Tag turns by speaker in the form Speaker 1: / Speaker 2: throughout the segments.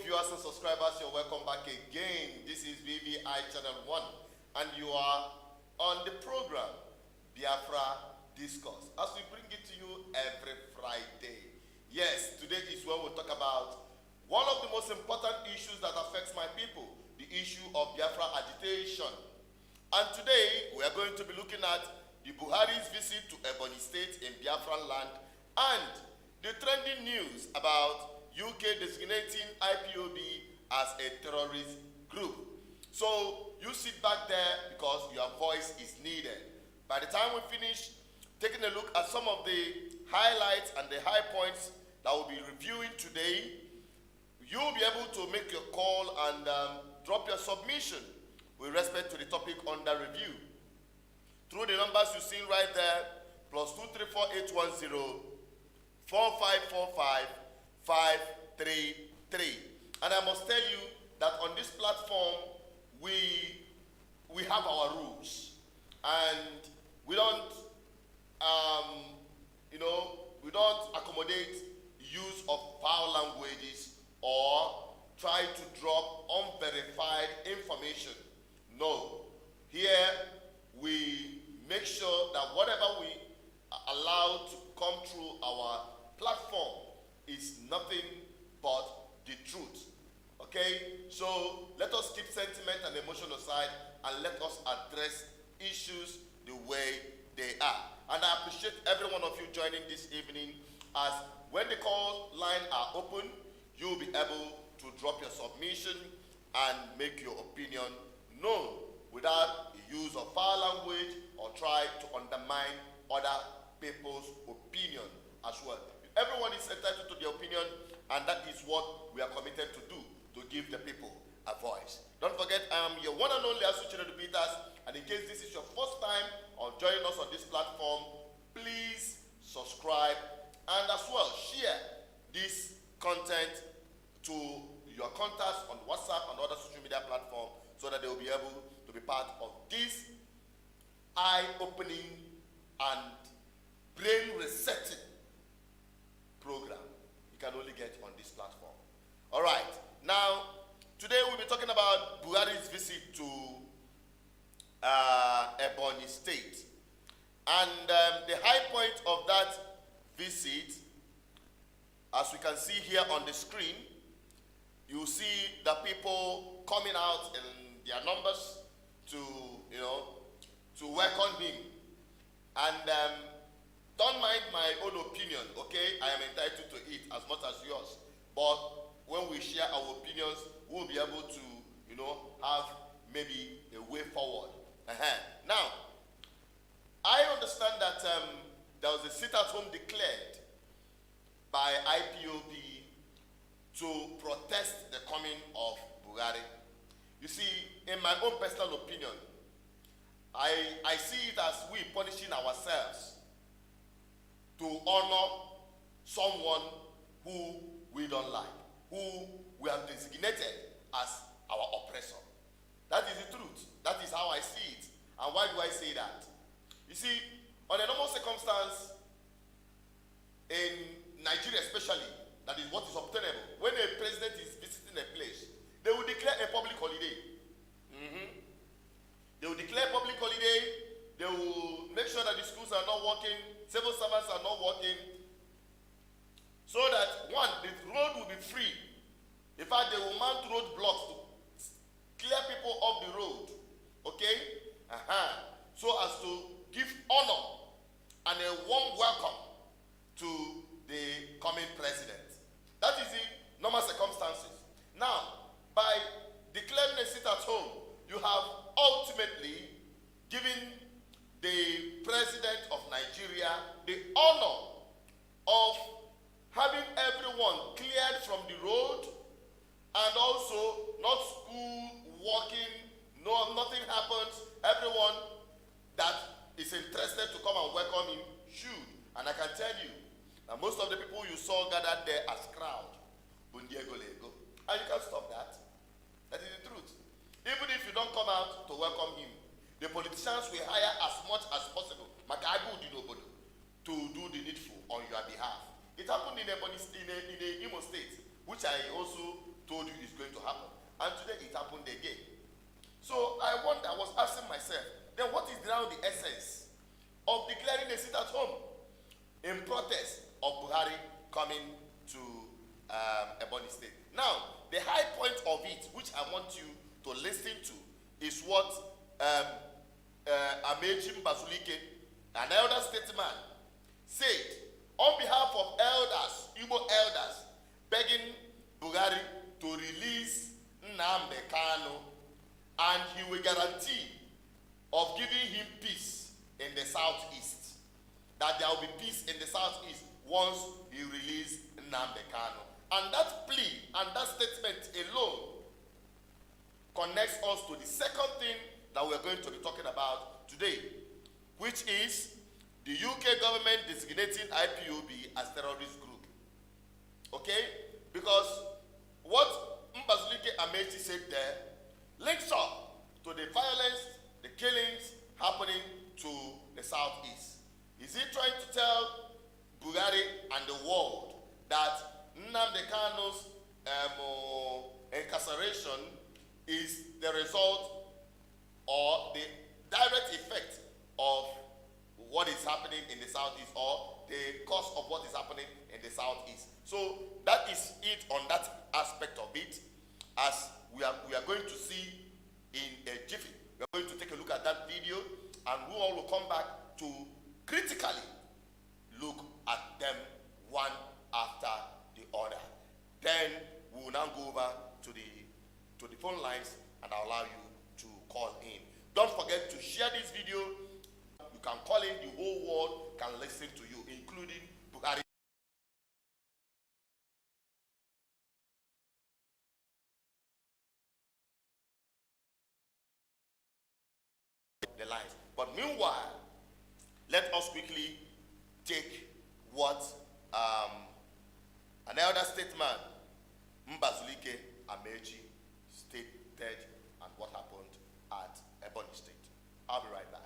Speaker 1: viewers and subscribers, you're welcome back again. This is BVI Channel 1, and you are on the program Biafra Discourse, as we bring it to you every Friday. Yes, today is when we'll talk about one of the most important issues that affects my people, the issue of Biafra agitation. And today, we are going to be looking at the Buhari's visit to Ebonyi State in Biafran land and the trending news about UK designating IPOB as a terrorist group. So you sit back there because your voice is needed. By the time we finish taking a look at some of the highlights and the high points that we'll be reviewing today, you'll be able to make your call and drop your submission with respect to the topic under review through the numbers you've seen right there, plus 234-810-4545-533. And I must tell you that on this platform, we have our rules, and we don't, we don't accommodate use of foul languages or try to drop unverified information. No. Here, we make sure that whatever we allow to come through our platform is nothing but the truth. Okay? So let us keep sentiment and emotion aside and let us address issues the way they are. And I appreciate every one of you joining this evening, as when the call line are open, you'll be able to drop your submission and make your opinion known without the use of foul language or try to undermine other people's opinion as well. Everyone is entitled to their opinion, and that is what we are committed to do, to give the people a voice. Don't forget, I am your one and only Asuzu, Chinedu, and in case this is your first time on joining us on this platform, please subscribe and as well share this content to your contacts on WhatsApp and other social media platforms so that they will be able to be part of this eye-opening and brain-resetting program you can only get on this platform. All right. Now, today we'll be talking about Buhari's visit to Ebonyi State. And the high point of that visit, as we can see here on the screen, you see the people coming out in their numbers to, to welcome him. And don't mind my own opinion, okay? I am entitled to it as much as yours. But when we share our opinions, we'll be able to, have maybe a way forward. Now, I understand that there was a sit-at-home declared by IPOB to protest the coming of Buhari. You see, in my own personal opinion, I see it as we punishing ourselves to honor someone who we don't like, who we have designated as our oppressor. That is the truth. That is how I see it. And why do I say that? You see, on a normal circumstance, in Nigeria especially, that is what is obtainable. When a president is visiting a place, they will declare a public holiday. They will declare a public holiday. They will make sure that the schools are not working, civil servants are not working, so that, one, the road will be free. In fact, they will mount roadblocks to clear people off the road, okay? So as to give honor and a warm welcome to the coming president. That is the normal circumstances. Now, by declaring a sit-at-home, you have ultimately given the president of Nigeria the honor of having everyone cleared from the road, and also not school, walking, nothing happens. Everyone that is interested to come and welcome him should. And I can tell you that most of the people you saw gathered there as crowd, Bundiego Lego. And you can't stop that. That is the truth. Even if you don't come out to welcome him, the politicians will hire as much as possible, to do the needful on your behalf. It happened in Ebonyi, in Imo State, which I also told you it's going to happen. And today it happened again. So I was asking myself, then what is now the essence of declaring a sit at home in protest of Buhari coming to Ebonyi State? Now, the high point of it, which I want you to listen to, is what Amaechi Mbazulike, an elder statesman, said on behalf of elders, Igbo elders, begging Buhari to release Nnamdi Kanu, and he will guarantee of giving him peace in the southeast. That there will be peace in the southeast once he releases Nnamdi Kanu. And that plea and that statement alone connects us to the second thing that we're going to be talking about today, which is the UK government designating IPOB as terrorist group. Okay? Because what Mbazulike Amaechi said there links up to the violence, the killings happening to the southeast. Is he trying to tell Buhari and the world that Nnamdi Kanu's incarceration is the result or the direct effect of what is happening in the southeast, or the cause of what is happening in the southeast? So that is it on that aspect of it, as we are going to see in a jiffy. We are going to take a look at that video, and we all will come back to critically look at them one after the other. Then we will now go over to the phone lines and I'll allow you to call in. Don't forget to share this video. You can call in, the whole world can listen to you, including Buhari. The lines. But meanwhile, let us quickly take what an elder statesman, Mbazulike Amaechi, stated and what happened at Ebonyi State. I'll be right back.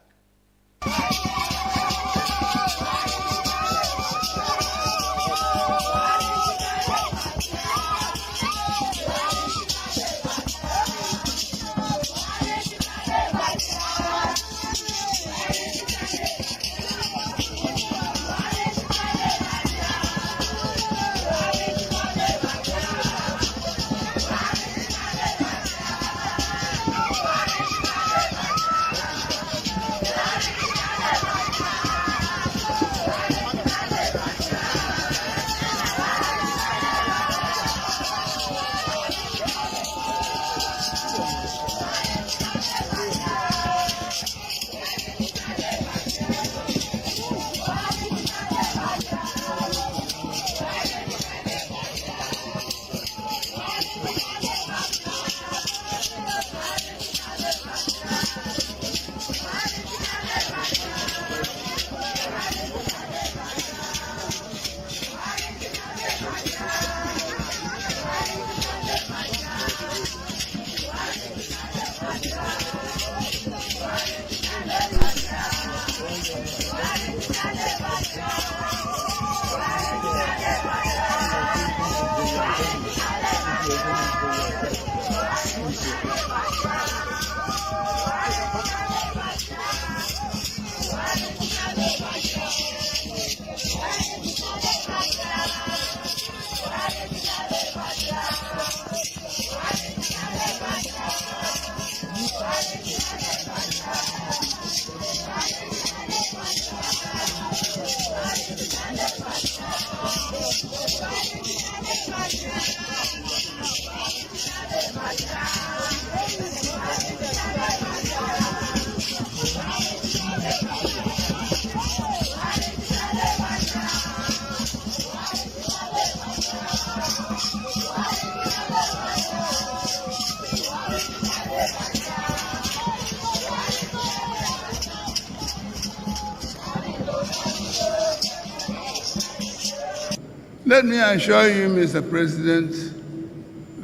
Speaker 2: Let me assure you, Mr. President,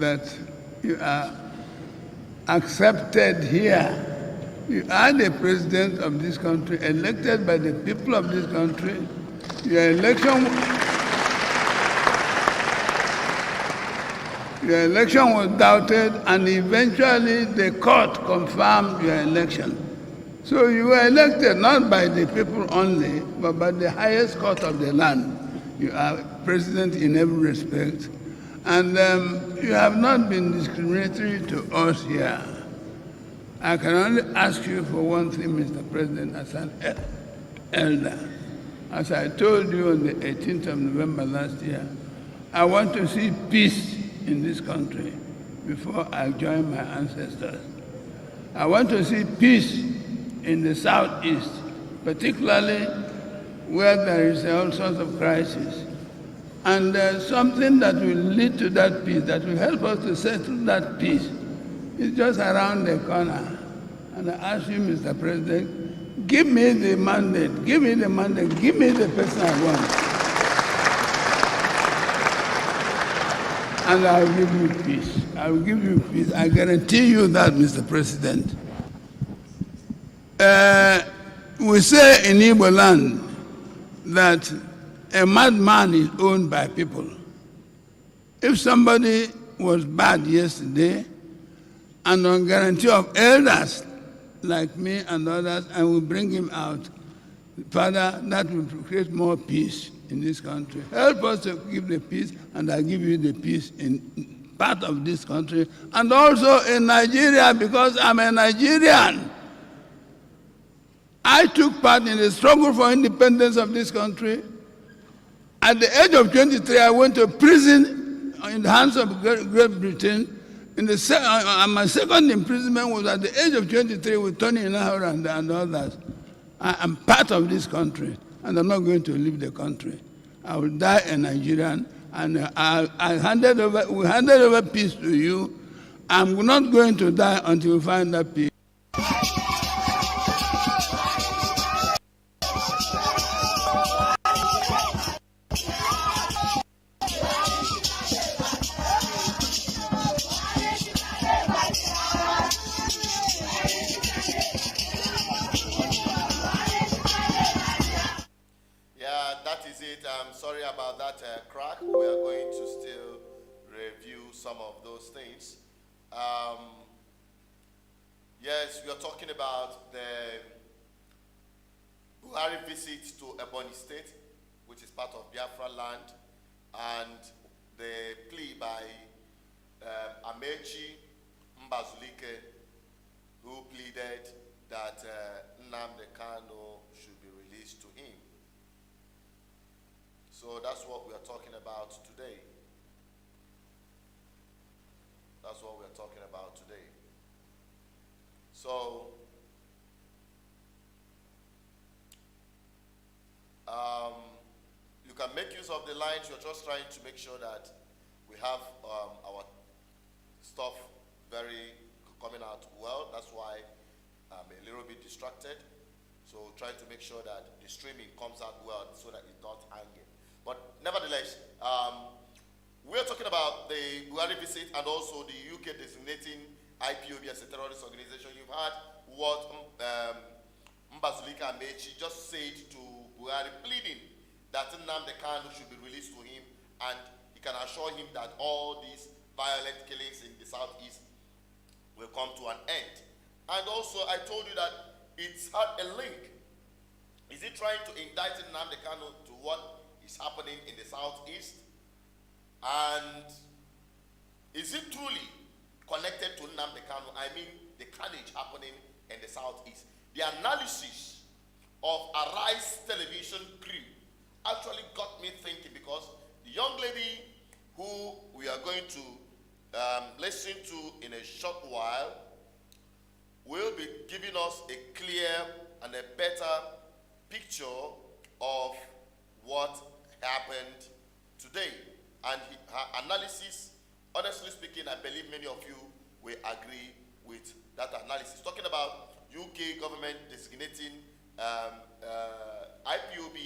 Speaker 2: that you are accepted here. You are the president of this country, elected by the people of this country. Your election was doubted, and eventually the court confirmed your election. So you were elected not by the people only, but by the highest court of the land. You are president in every respect, and you have not been discriminatory to us here. I can only ask you for one thing, Mr. President, as an elder. As I told you on the 18th of November last year, I want to see peace in this country before I join my ancestors. I want to see peace in the southeast, particularly where there is all sorts of crisis. And something that will lead to that peace, that will help us to settle that peace, is just around the corner. And I ask you, Mr. President, give me the mandate, give me the mandate, give me the person I want. And I'll give you peace. I will give you peace. I guarantee you that, Mr. President. We say in Igbo land that a madman is owned by people. If somebody was bad yesterday, and on guarantee of elders like me and others, I will bring him out. Father, that will create more peace in this country. Help us to give the peace, and I'll give you the peace in part of this country, and also in Nigeria, because I'm a Nigerian. I took part in the struggle for independence of this country. At the age of 23, I went to prison in the hands of Great Britain. My second imprisonment was at the age of 23 with Tony Nahara and others. I am part of this country, and I'm not going to leave the country. I will die a Nigerian, and we handed over peace to you. I'm not going to die until we find that peace.
Speaker 1: Sorry about that crack. We are going to still review some of those things. Yes, we are talking about the Buhari visit to Ebonyi State, which is part of Biafra land, and the plea by Amaechi, Mbazulike, who pleaded that Nnamdi Kanu should be released to him. So that's what we are talking about today. That's what we are talking about today. So, you can make use of the lines. You're just trying to make sure that we have our stuff coming out well. That's why I'm a little bit distracted. So trying to make sure that the streaming comes out well so that it's not hanging. But nevertheless, we're talking about the Buhari visit and also the UK designating IPOB as a terrorist organization. You've heard what Mbazulike Amaechi just said to Buhari, pleading that Nnamdi Kanu should be released to him, and he can assure him that all these violent killings in the southeast will come to an end. And also, I told you that it's had a link. Is he trying to indict Nnamdi Kanu to what is happening in the southeast? And is it truly connected to Nnamdi Kanu? I mean, the carnage happening in the southeast. The analysis of Arise television crew actually got me thinking, because the young lady who we are going to listen to in a short while will be giving us a clear and a better picture of what happened today. And her analysis, honestly speaking, I believe many of you will agree with that analysis. Talking about UK government designating IPOB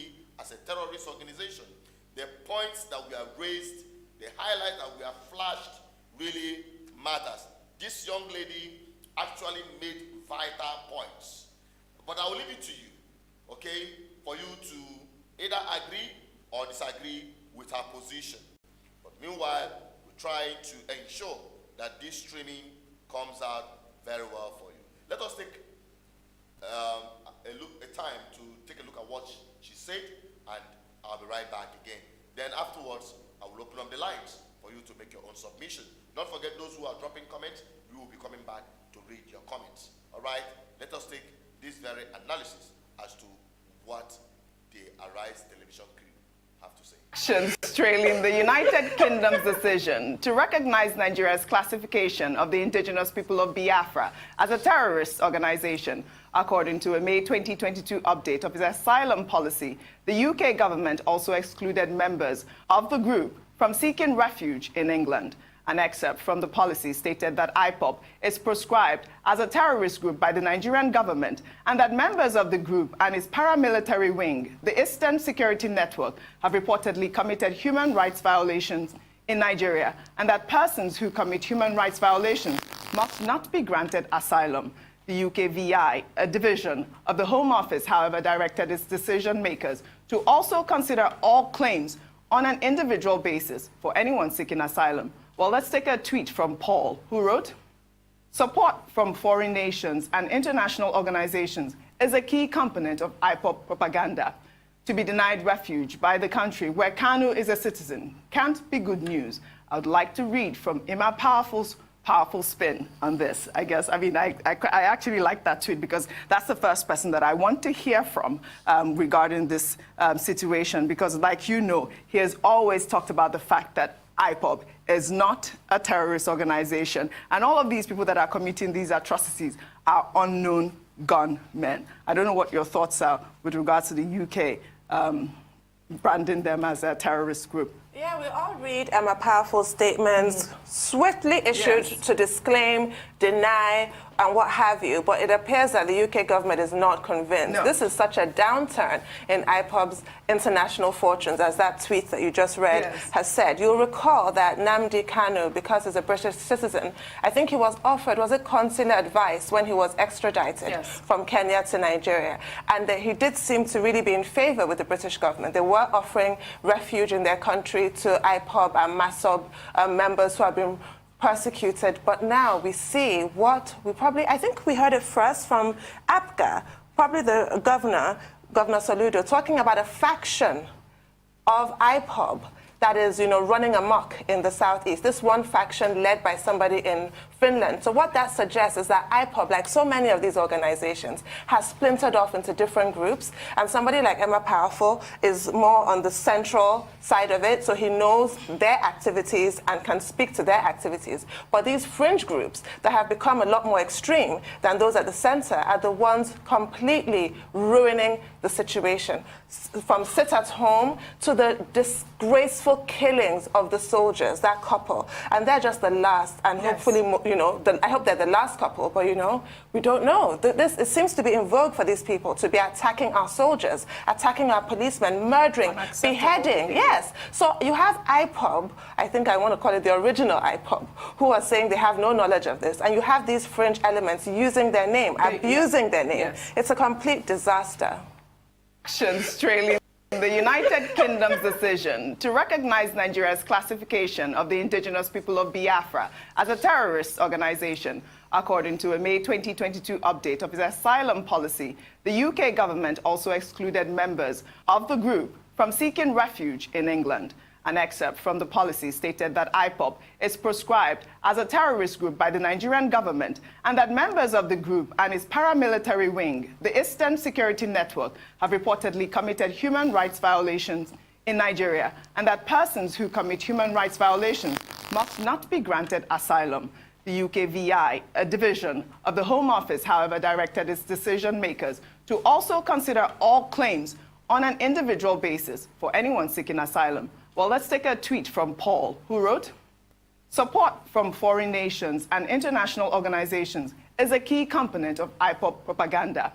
Speaker 1: as a terrorist organization. The points that we have raised, the highlight that we have flashed really matters. This young lady actually made vital points. But I will leave it to you, okay, for you to either agree or disagree with her position. But meanwhile, we try to ensure that this streaming comes out very well for you. Let us take a time to take a look at what she said, and I'll be right back again. Then afterwards, I will open up the lines for you to make your own submission. Don't forget, those who are dropping comments, we will be coming back to read your comments. All right? Let us take this very analysis as to what the Arise television crew have to say.
Speaker 3: Actions trailing the United Kingdom's decision to recognize Nigeria's classification of the indigenous people of Biafra as a terrorist organization. According to a May 2022 update of its asylum policy, the UK government also excluded members of the group from seeking refuge in England. An excerpt from the policy stated that IPOB is proscribed as a terrorist group by the Nigerian government, and that members of the group and its paramilitary wing, the Eastern Security Network, have reportedly committed human rights violations in Nigeria, and that persons who commit human rights violations must not be granted asylum. The UK VI, a division of the Home Office, however, directed its decision makers to also consider all claims on an individual basis for anyone seeking asylum. Well, let's take a tweet from Paul, who wrote, "Support from foreign nations and international organizations is a key component of IPOB propaganda. To be denied refuge by the country where Kanu is a citizen can't be good news." I would like to read from Emma Powerful's powerful spin on this, I guess. I mean, I actually like that tweet because that's the first person that I want to hear from regarding this situation, because like you know, he has always talked about the fact that IPOB is not a terrorist organization, and all of these people that are committing these atrocities are unknown gunmen. I don't know what your thoughts are with regards to the UK branding them as a terrorist group.
Speaker 4: Yeah, we all read Emma Powerful's statements, swiftly issued to disclaim, deny, and what have you, but it appears that the UK government is not convinced.
Speaker 3: No.
Speaker 4: This is such a downturn in IPOB's international fortunes, as that tweet that you just read has said. You'll recall that Nnamdi Kanu, because he's a British citizen, I think he was offered, was it consular advice when he was extradited from Kenya to Nigeria, and he did seem to really be in favor with the British government. They were offering refuge in their country to IPOB and MASOB members who have been persecuted, but now we see what we probably, I think we heard it first from APGA, probably the Governor Saludo, talking about a faction of IPOB that is, running amok in the southeast. This one faction led by somebody in Finland. So what that suggests is that IPOB, like so many of these organizations, has splintered off into different groups. And somebody like Emma Powerful is more on the central side of it, so he knows their activities and can speak to their activities. But these fringe groups that have become a lot more extreme than those at the center are the ones completely ruining the situation. From sit at home to the disgraceful killings of the soldiers, that couple. And they're just the last, and hopefully, I hope they're the last couple, but we don't know. It seems to be in vogue for these people to be attacking our soldiers, attacking our policemen, murdering, beheading. Yes. So you have IPOB, I think I want to call it the original IPOB, who are saying they have no knowledge of this. And you have these fringe elements using their name, abusing their name. Yes. It's a complete disaster.
Speaker 3: Actions trailing the United Kingdom's decision to recognize Nigeria's classification of the indigenous people of Biafra as a terrorist organization. According to a May 2022 update of its asylum policy, the UK government also excluded members of the group from seeking refuge in England. An excerpt from the policy stated that IPOB is proscribed as a terrorist group by the Nigerian government, and that members of the group and its paramilitary wing, the Eastern Security Network, have reportedly committed human rights violations in Nigeria, and that persons who commit human rights violations must not be granted asylum. The UK VI, a division of the Home Office, however, directed its decision makers to also consider all claims on an individual basis for anyone seeking asylum. Well, let's take a tweet from Paul, who wrote, "Support from foreign nations and international organizations is a key component of IPOB propaganda.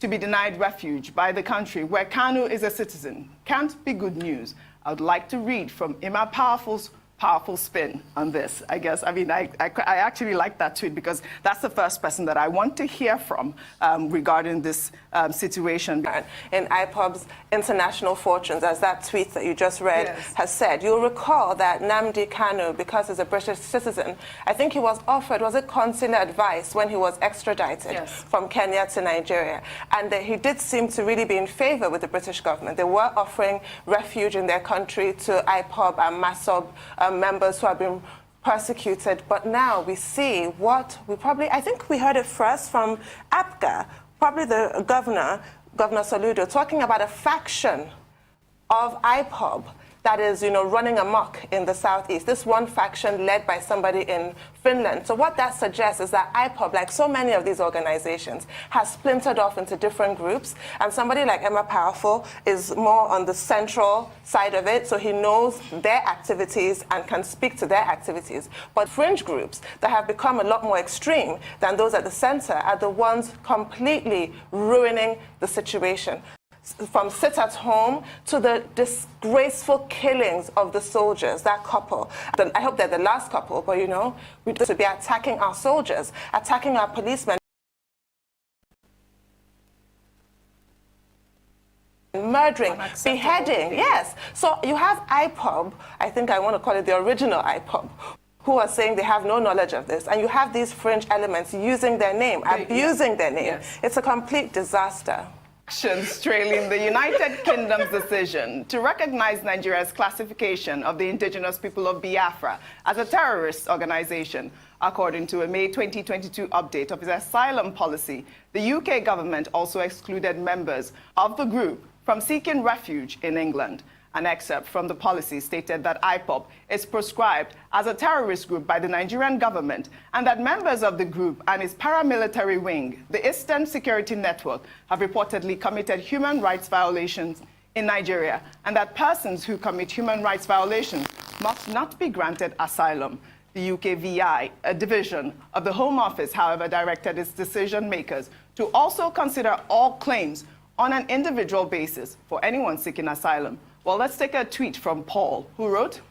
Speaker 3: To be denied refuge by the country where Kanu is a citizen can't be good news." I would like to read from Emma Powerful's powerful spin on this, I guess. I mean, I actually like that tweet because that's the first person that I want to hear from regarding this situation.
Speaker 4: In IPOB's international fortunes, as that tweet that you just read has said, you'll recall that Nnamdi Kanu, because he's a British citizen, I think he was offered, was it consular advice when he was extradited from Kenya to Nigeria? And he did seem to really be in favor with the British government. They were offering refuge in their country to IPOB and MASOB members who have been persecuted, but now we see what we probably, I think we heard it first from APGA, probably the Governor Saludo, talking about a faction of IPOB that is, running amok in the southeast. This one faction led by somebody in Finland. So what that suggests is that IPOB, like so many of these organizations, has splintered off into different groups. And somebody like Emma Powerful is more on the central side of it, so he knows their activities and can speak to their activities. But fringe groups that have become a lot more extreme than those at the center are the ones completely ruining the situation. From sit at home to the disgraceful killings of the soldiers, that couple. I hope they're the last couple, but we should be attacking our soldiers, attacking our policemen, murdering, beheading, yes. So you have IPOB, I think I want to call it the original IPOB, who are saying they have no knowledge of this, and you have these fringe elements using their name, abusing their name. It's a complete disaster.
Speaker 3: Actions trailing the United Kingdom's decision to recognize Nigeria's classification of the indigenous people of Biafra as a terrorist organization. According to a May 2022 update of its asylum policy, the UK government also excluded members of the group from seeking refuge in England. An excerpt from the policy stated that IPOB is proscribed as a terrorist group by the Nigerian government and that members of the group and its paramilitary wing, the Eastern Security Network, have reportedly committed human rights violations in Nigeria and that persons who commit human rights violations must not be granted asylum. The UK VI, a division of the Home Office, however, directed its decision makers to also consider all claims on an individual basis for anyone seeking asylum. Well, let's take a tweet from Paul, who wrote,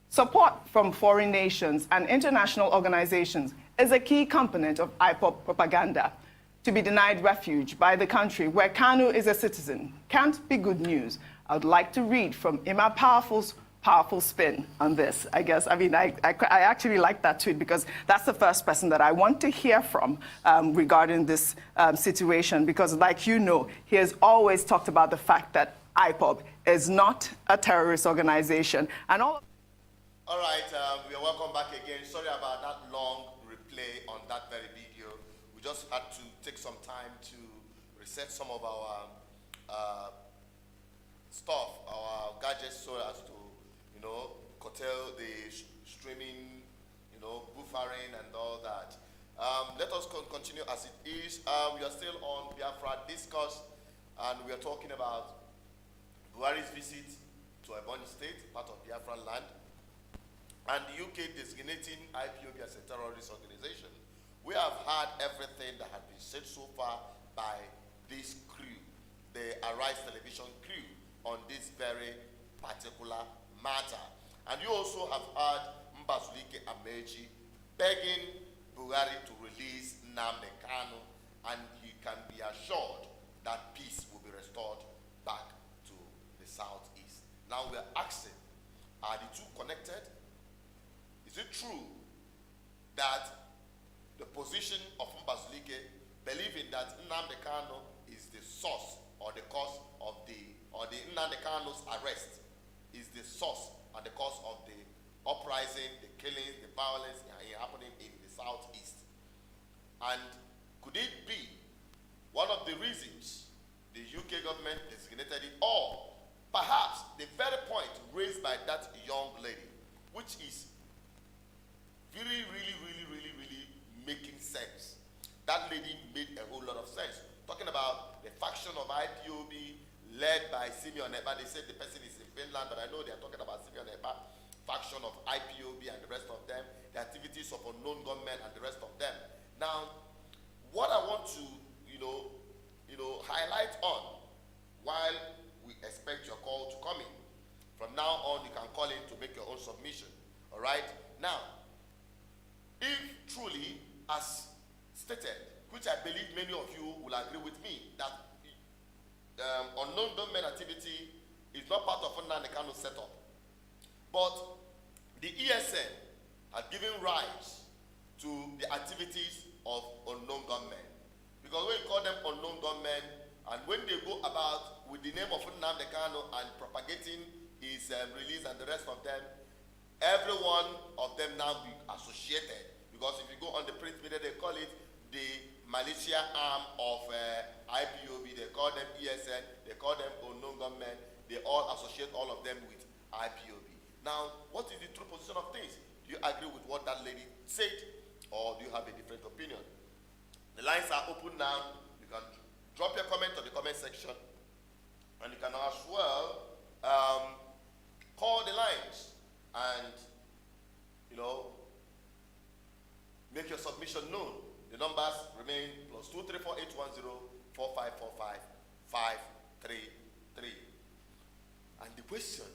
Speaker 3: "Support from foreign nations and international organizations is a key component of IPOB propaganda. To be denied refuge by the country where Kanu is a citizen can't be good news." I would like to read from Emma Powerful's powerful spin on this, I guess. I mean, I actually like that tweet because that's the first person that I want to hear from regarding this situation, because like he has always talked about the fact that IPOB is not a terrorist organization. And all
Speaker 1: right, we are welcome back again. Sorry about that long replay on that very video. We just had to take some time to reset some of our stuff, our gadgets, so as to, curtail the streaming, buffering and all that. Let us continue as it is. We are still on Biafra Discuss, and we are talking about Buhari's visit to Ebonyi State, part of Biafran land, and the UK designating IPOB as a terrorist organization. We have heard everything that has been said so far by this crew, the Arise television crew, on this very particular matter. And you also have heard Mbazulike Amaechi begging Buhari to release Nnamdi Kanu, and he can be assured that peace will be restored back to the southeast. Now we are asking, are the two connected? Is it true that the position of Mbazulike, believing that Nnamdi Kanu is the source or the cause of the Nnamdi Kanu's arrest is the source and the cause of the uprising, the killings, the violence happening in the southeast? And could it be one of the reasons the UK government designated it, or perhaps the very point raised by that young lady, which is really making sense? That lady made a whole lot of sense, talking about the faction of IPOB led by Simeon Eba. They said the person is in Finland, but I know they are talking about Simeon Eba, faction of IPOB and the rest of them, the activities of unknown gunmen and the rest of them. Now, what I want to, highlight on, while we expect your call to come in, from now on you can call in to make your own submission All right? Now, if truly, as stated, which I believe many of you will agree with me, that unknown gunmen activity is not part of Nnamdi Kanu setup, but the ESN had given rise to the activities of unknown gunmen. Because when you call them unknown gunmen, and when they go about with the name of Nnamdi Kanu and propagating his release and the rest of them, every one of them now be associated. Because if you go on the print media, they call it the militia arm of IPOB. They call them ESN. They call them unknown gunmen. They all associate all of them with IPOB. Now, what is the true position of things? Do you agree with what that lady said, or do you have a different opinion? The lines are open now. You can drop your comment on the comment section, and you can as well call the lines and, you know, make your submission known. The numbers remain +2348104545533. And the question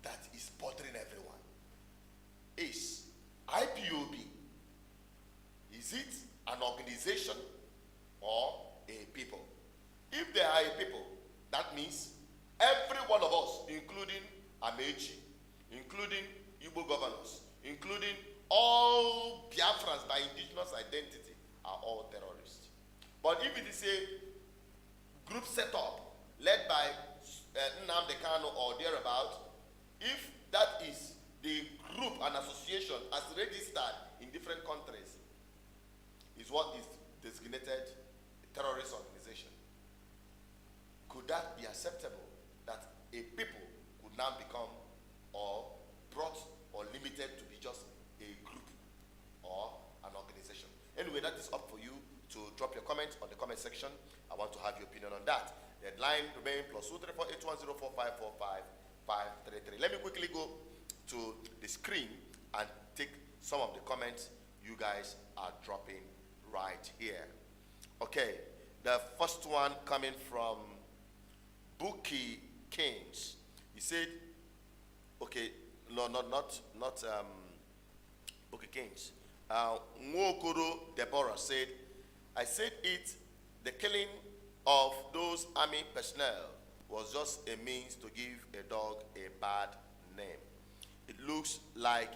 Speaker 1: that is bothering everyone is IPOB. Is it an organization or a people? If they are a people, that means every one of us, including Amaechi, including Igbo governors, including all Biafrans by indigenous identity, are all terrorists. But if it is a group set up led by Nnamdi Kanu or thereabout, if that is the group and association as registered in different countries, is what is designated a terrorist organization. Could that be acceptable, that a people could now become or brought or limited to be just a group or an organization? Anyway, that is up for you to drop your comment on the comment section. I want to have your opinion on that. The line remains +2348104545533. Let me quickly go to the screen and take some of the comments you guys are dropping right here. Okay, the first one coming from Bookie Kings. He said, okay, no, not Bookie Kings. Nwokoro Deborah said, I said it, the killing of those army personnel was just a means to give a dog a bad name. It looks like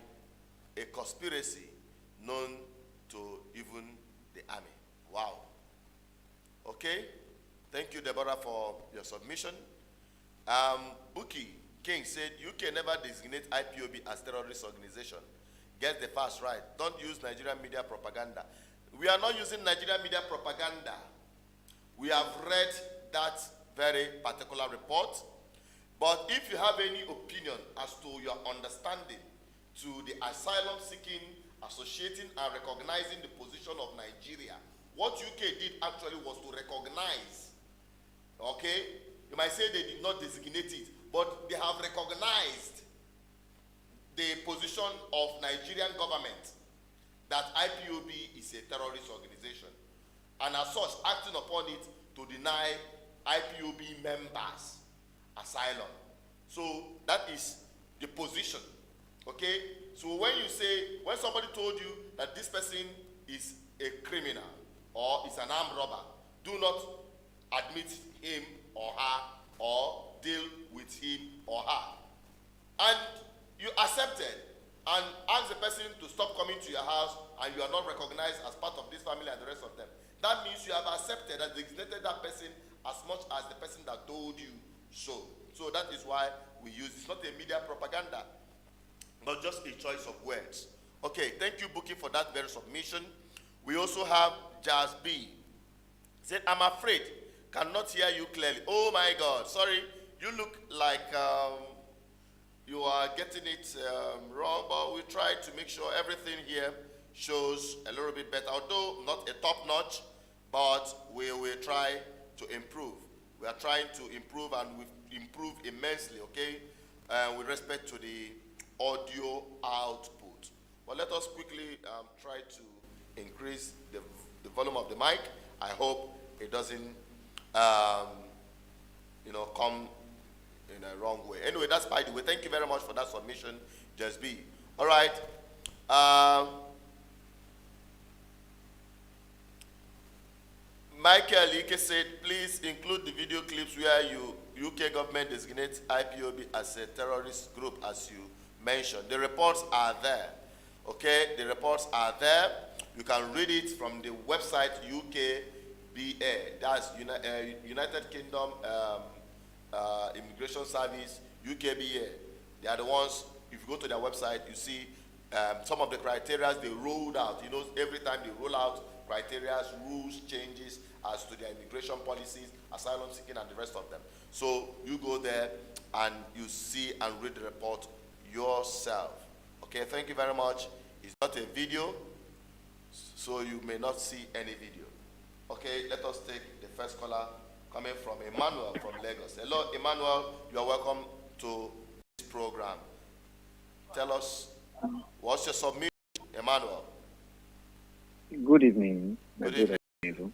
Speaker 1: a conspiracy known to even the army. Wow. Okay. Thank you, Deborah, for your submission. Bookie King said, you can never designate IPOB as terrorist organization. Get the facts right. Don't use Nigerian media propaganda. We are not using Nigerian media propaganda. We have read that very particular report. But if you have any opinion as to your understanding to the asylum-seeking, associating and recognizing the position of Nigeria, what UK did actually was to recognize, okay? You might say they did not designate it, but they have recognized the position of Nigerian government that IPOB is a terrorist organization, and as such, acting upon it to deny IPOB members asylum. So that is the position, okay? So when you say, when somebody told you that this person is a criminal or is an armed robber, do not admit him or her or deal with him or her. And you accepted and asked the person to stop coming to your house, and you are not recognized as part of this family and the rest of them. That means you have accepted and designated that person as much as the person that told you so. So that is why we use, it's not a media propaganda, but just a choice of words. Okay, thank you, Bookie, for that very submission. We also have Jazz B. He said, I'm afraid, cannot hear you clearly. Oh my God, sorry, you look like you are getting it wrong, but we try to make sure everything here shows a little bit better, although not a top notch, but we will try to improve. We are trying to improve, and we've improved immensely, okay, with respect to the audio output. But let us quickly try to increase the volume of the mic. I hope it doesn't, come in a wrong way. Anyway, that's by the way. Thank you very much for that submission, Just B. All right. Michael Ike said, please include the video clips where UK government designates IPOB as a terrorist group, as you mentioned. The reports are there. Okay, the reports are there. You can read it from the website UKBA. That's United Kingdom Immigration Service, UKBA. They are the ones. If you go to their website, you see some of the criteria they rolled out. You know, every time they roll out criteria, rules, changes as to their immigration policies, asylum seeking, and the rest of them. So you go there and you see and read the report yourself. Okay, thank you very much. It's not a video, so you may not see any video. Okay, let us take the first caller coming from Emmanuel from Lagos. Hello, Emmanuel. You are welcome to this program. Tell us, what's your submission, Emmanuel?
Speaker 5: Good evening.
Speaker 1: Good evening.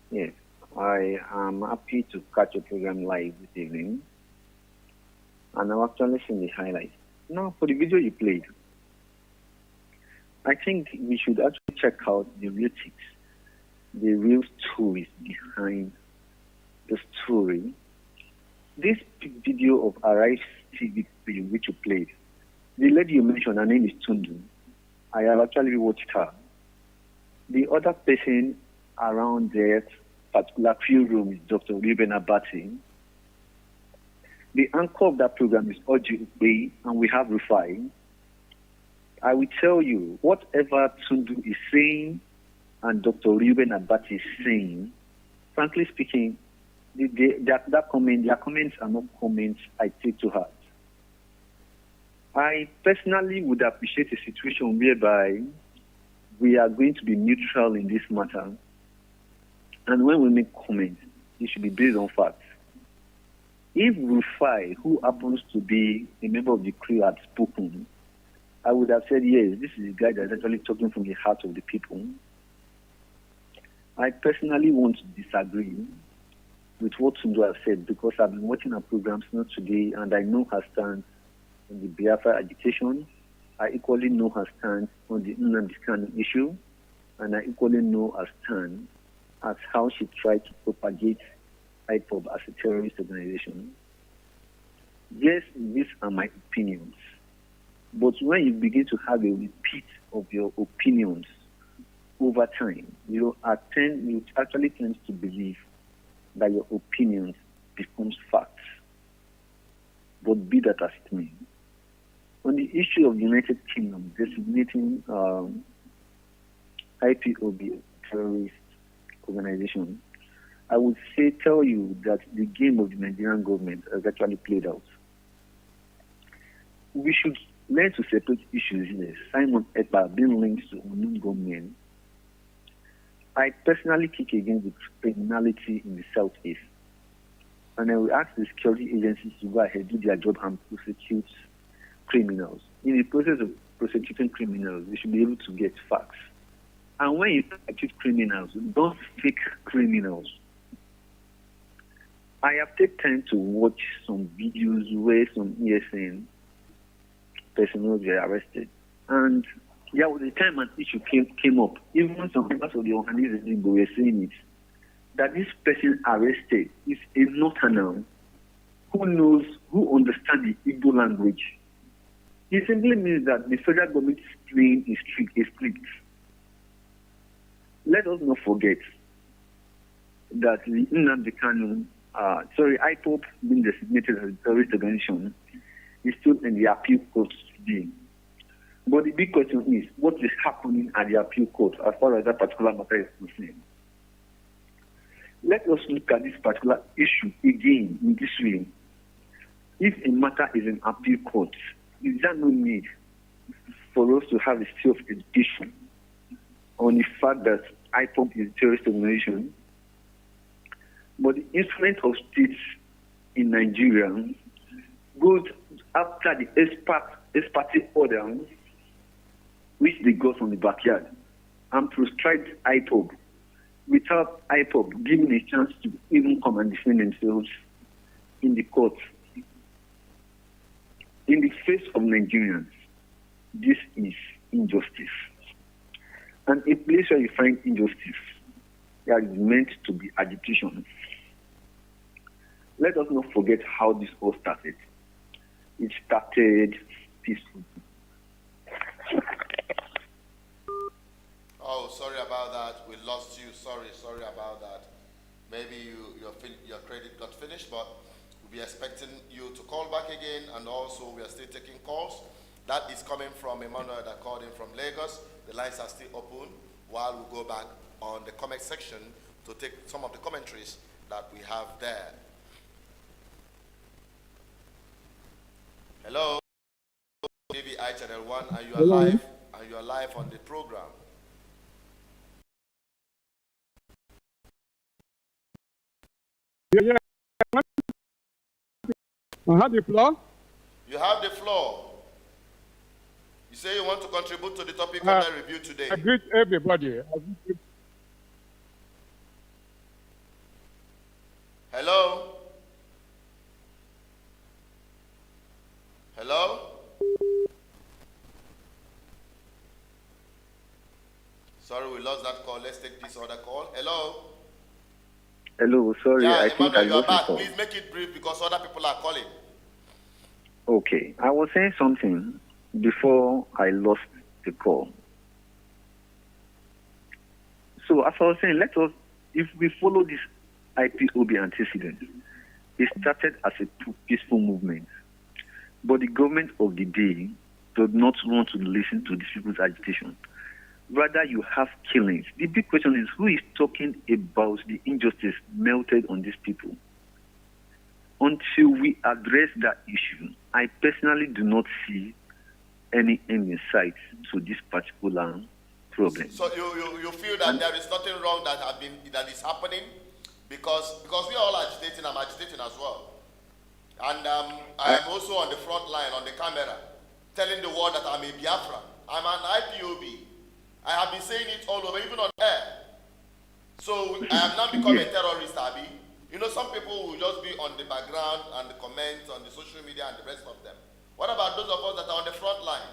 Speaker 5: Yes, I am happy to catch your program live this evening, and I've actually seen the highlights. Now, for the video you played, I think we should actually check out the real text, the real stories behind the story. This video of Arise TV which you played, the lady you mentioned, her name is Tundu. I have actually watched her. The other person around that particular few room is Dr. Ruben Abati. The anchor of that program is Oji Ube, and we have Rufai. I will tell you, whatever Tundu is saying and Dr. Ruben Abati is saying, frankly speaking, their comments are not comments I take to heart. I personally would appreciate a situation whereby we are going to be neutral in this matter. And when we make comments, it should be based on facts. If Rufai, who happens to be a member of the crew, had spoken, I would have said, yes, this is a guy that's actually talking from the heart of the people. I personally want to disagree with what Tundu has said, because I've been watching her programs not today, and I know her stance on the Biafra agitation. I equally know her stance on the Nnamdi issue, and I equally know her stance as how she tried to propagate IPOB as a terrorist organization. Yes, these are my opinions. But when you begin to have a repeat of your opinions over time, you actually tend to believe that your opinions becomes facts. But be that as it may. On the issue of the United Kingdom designating IPOB terrorist organization, I would tell you that the game of the Nigerian government has actually played out. We should learn to separate issues here. Simon Ekpa being linked to unknown government. I personally kick against the criminality in the Southeast. And I will ask the security agencies to go ahead, do their job, and prosecute criminals. In the process of prosecuting criminals, they should be able to get facts. And when you prosecute criminals, don't fake criminals. I have taken time to watch some videos where some ESN personnel were arrested. And there was a time an issue came up. Even some members of the organization were saying it, that this person arrested is a northerner who understands the Igbo language. It simply means that the federal government is playing a strict. Let us not forget that the Nnamdi Kanu, IPOB being designated as a terrorist organization, is still in the appeal court today. But the big question is, what is happening at the appeal court as far as that particular matter is concerned? Let us look at this particular issue again in this way. If a matter is in appeal court, is there no need for us to have a state of education on the fact that IPOB is a terrorist organization? But the instrument of states in Nigeria goes after the ex-parte order, which they got from the backyard, and proscribed IPOB without IPOB giving a chance to even come and defend themselves in the court. In the face of Nigerians, this is injustice. And a place where you find injustice, there is meant to be agitation. Let us not forget how this all started. It started peacefully.
Speaker 1: Oh, sorry about that. We lost you. Sorry about that. Maybe your credit got finished, but we'll be expecting you to call back again, and also we are still taking calls. That is coming from Emmanuel that called in from Lagos. The lines are still open while we go back on the comment section to take some of the commentaries that we have there. Hello, BVI Channel 1, and you are live, and you are live on the program.
Speaker 6: Yeah. I have the floor.
Speaker 1: You have the floor. You say you want to contribute to the topic under review today.
Speaker 6: I greet everybody.
Speaker 1: Hello? Hello? Sorry, we lost that call. Let's take this other call. Hello?
Speaker 5: Hello, sorry,
Speaker 1: Yeah,
Speaker 5: I think I
Speaker 1: Emmanuel, you are
Speaker 5: lost the
Speaker 1: back.
Speaker 5: call.
Speaker 1: Please make it brief because other people are calling.
Speaker 5: Okay, I was saying something before I lost the call. So as I was saying, if we follow this IPOB antecedent, it started as a peaceful movement. But the government of the day does not want to listen to these people's agitation. Rather, you have killings. The big question is, who is talking about the injustice melted on these people? Until we address that issue, I personally do not see any end in sight to this particular problem.
Speaker 1: So you feel that there is nothing wrong that is happening because we are all agitating. I'm agitating as well, and I am also on the front line on the camera, telling the world that I'm a Biafra. I'm an IPOB. I have been saying it all over, even on air. So I have now become a terrorist, Abi. You know, some people will just be on the background and the comments on the social media and the rest of them. What about those of us that are on the front line?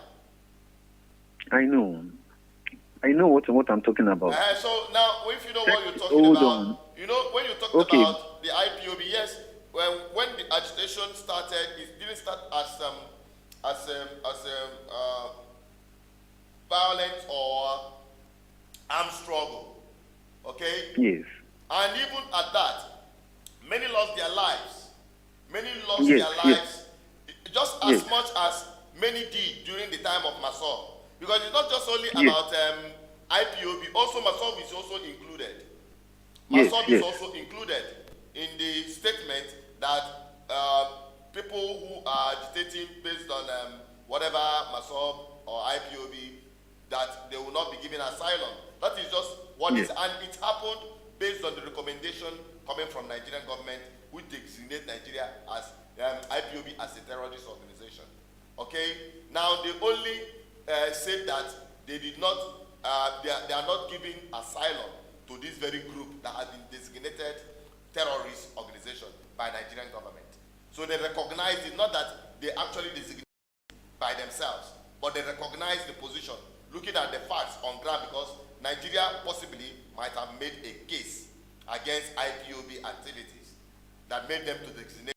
Speaker 5: I know what I'm talking about.
Speaker 1: So now, if you know what you're talking about, you know, when you talked about the IPOB, yes, when the agitation started, it didn't start as violent or armed struggle, okay?
Speaker 5: Yes.
Speaker 1: And even at that, many lost their lives. Many lost their lives just as much as many did during the time of Masor. Because it's not just only about IPOB, also Masor is also included. Masor is also included in the statement that people who are agitating based on whatever Masor or IPOB, that they will not be given asylum. That is just what is, and it happened based on the recommendation coming from Nigerian government, which designate Nigeria as IPOB as a terrorist organization. Okay. Now they only said that they did not, they are not giving asylum to this very group that has been designated terrorist organization by Nigerian government. So they recognize it, not that they actually designate by themselves, but they recognize the position, looking at the facts on ground, because Nigeria possibly might have made a case against IPOB activities that made them to designate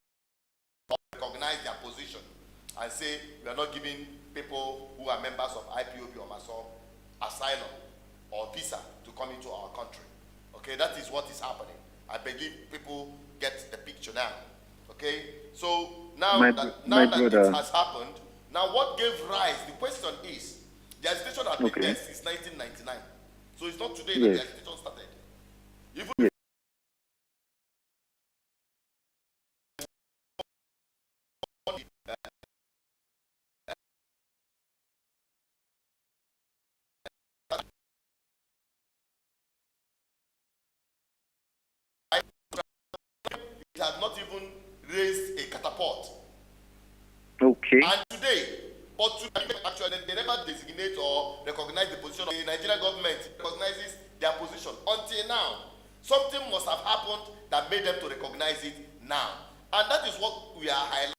Speaker 1: or recognize their position and say we are not giving people who are members of IPOB or Masor asylum or visa to come into our country. Okay, that is what is happening. I believe people get the picture now. Okay, so now that it has happened, now what gave rise, the question is, the agitation has been there since 1999. So it's not today that the agitation started. Even it has not even raised a catapult.
Speaker 5: Okay.
Speaker 1: And today, but today, actually, they never designate or recognize the position of the Nigerian government, recognizes their position. Until now, something must have happened that made them to recognize it now. And that is what we are highlighting.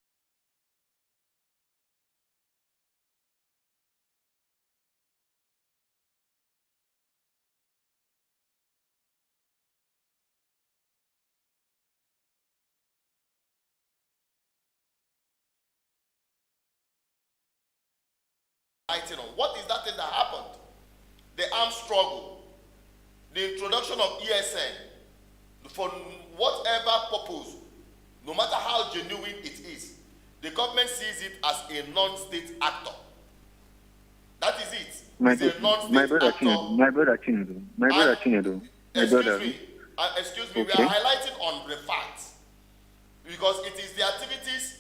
Speaker 1: writing on. What is that thing that happened? The armed struggle, the introduction of ESN, for whatever purpose, no matter how genuine it is, the government sees it as a non-state actor. That is it.
Speaker 5: My brother Chinedu.
Speaker 1: Excuse me,
Speaker 5: Okay.
Speaker 1: we are highlighting on the facts because it is the activities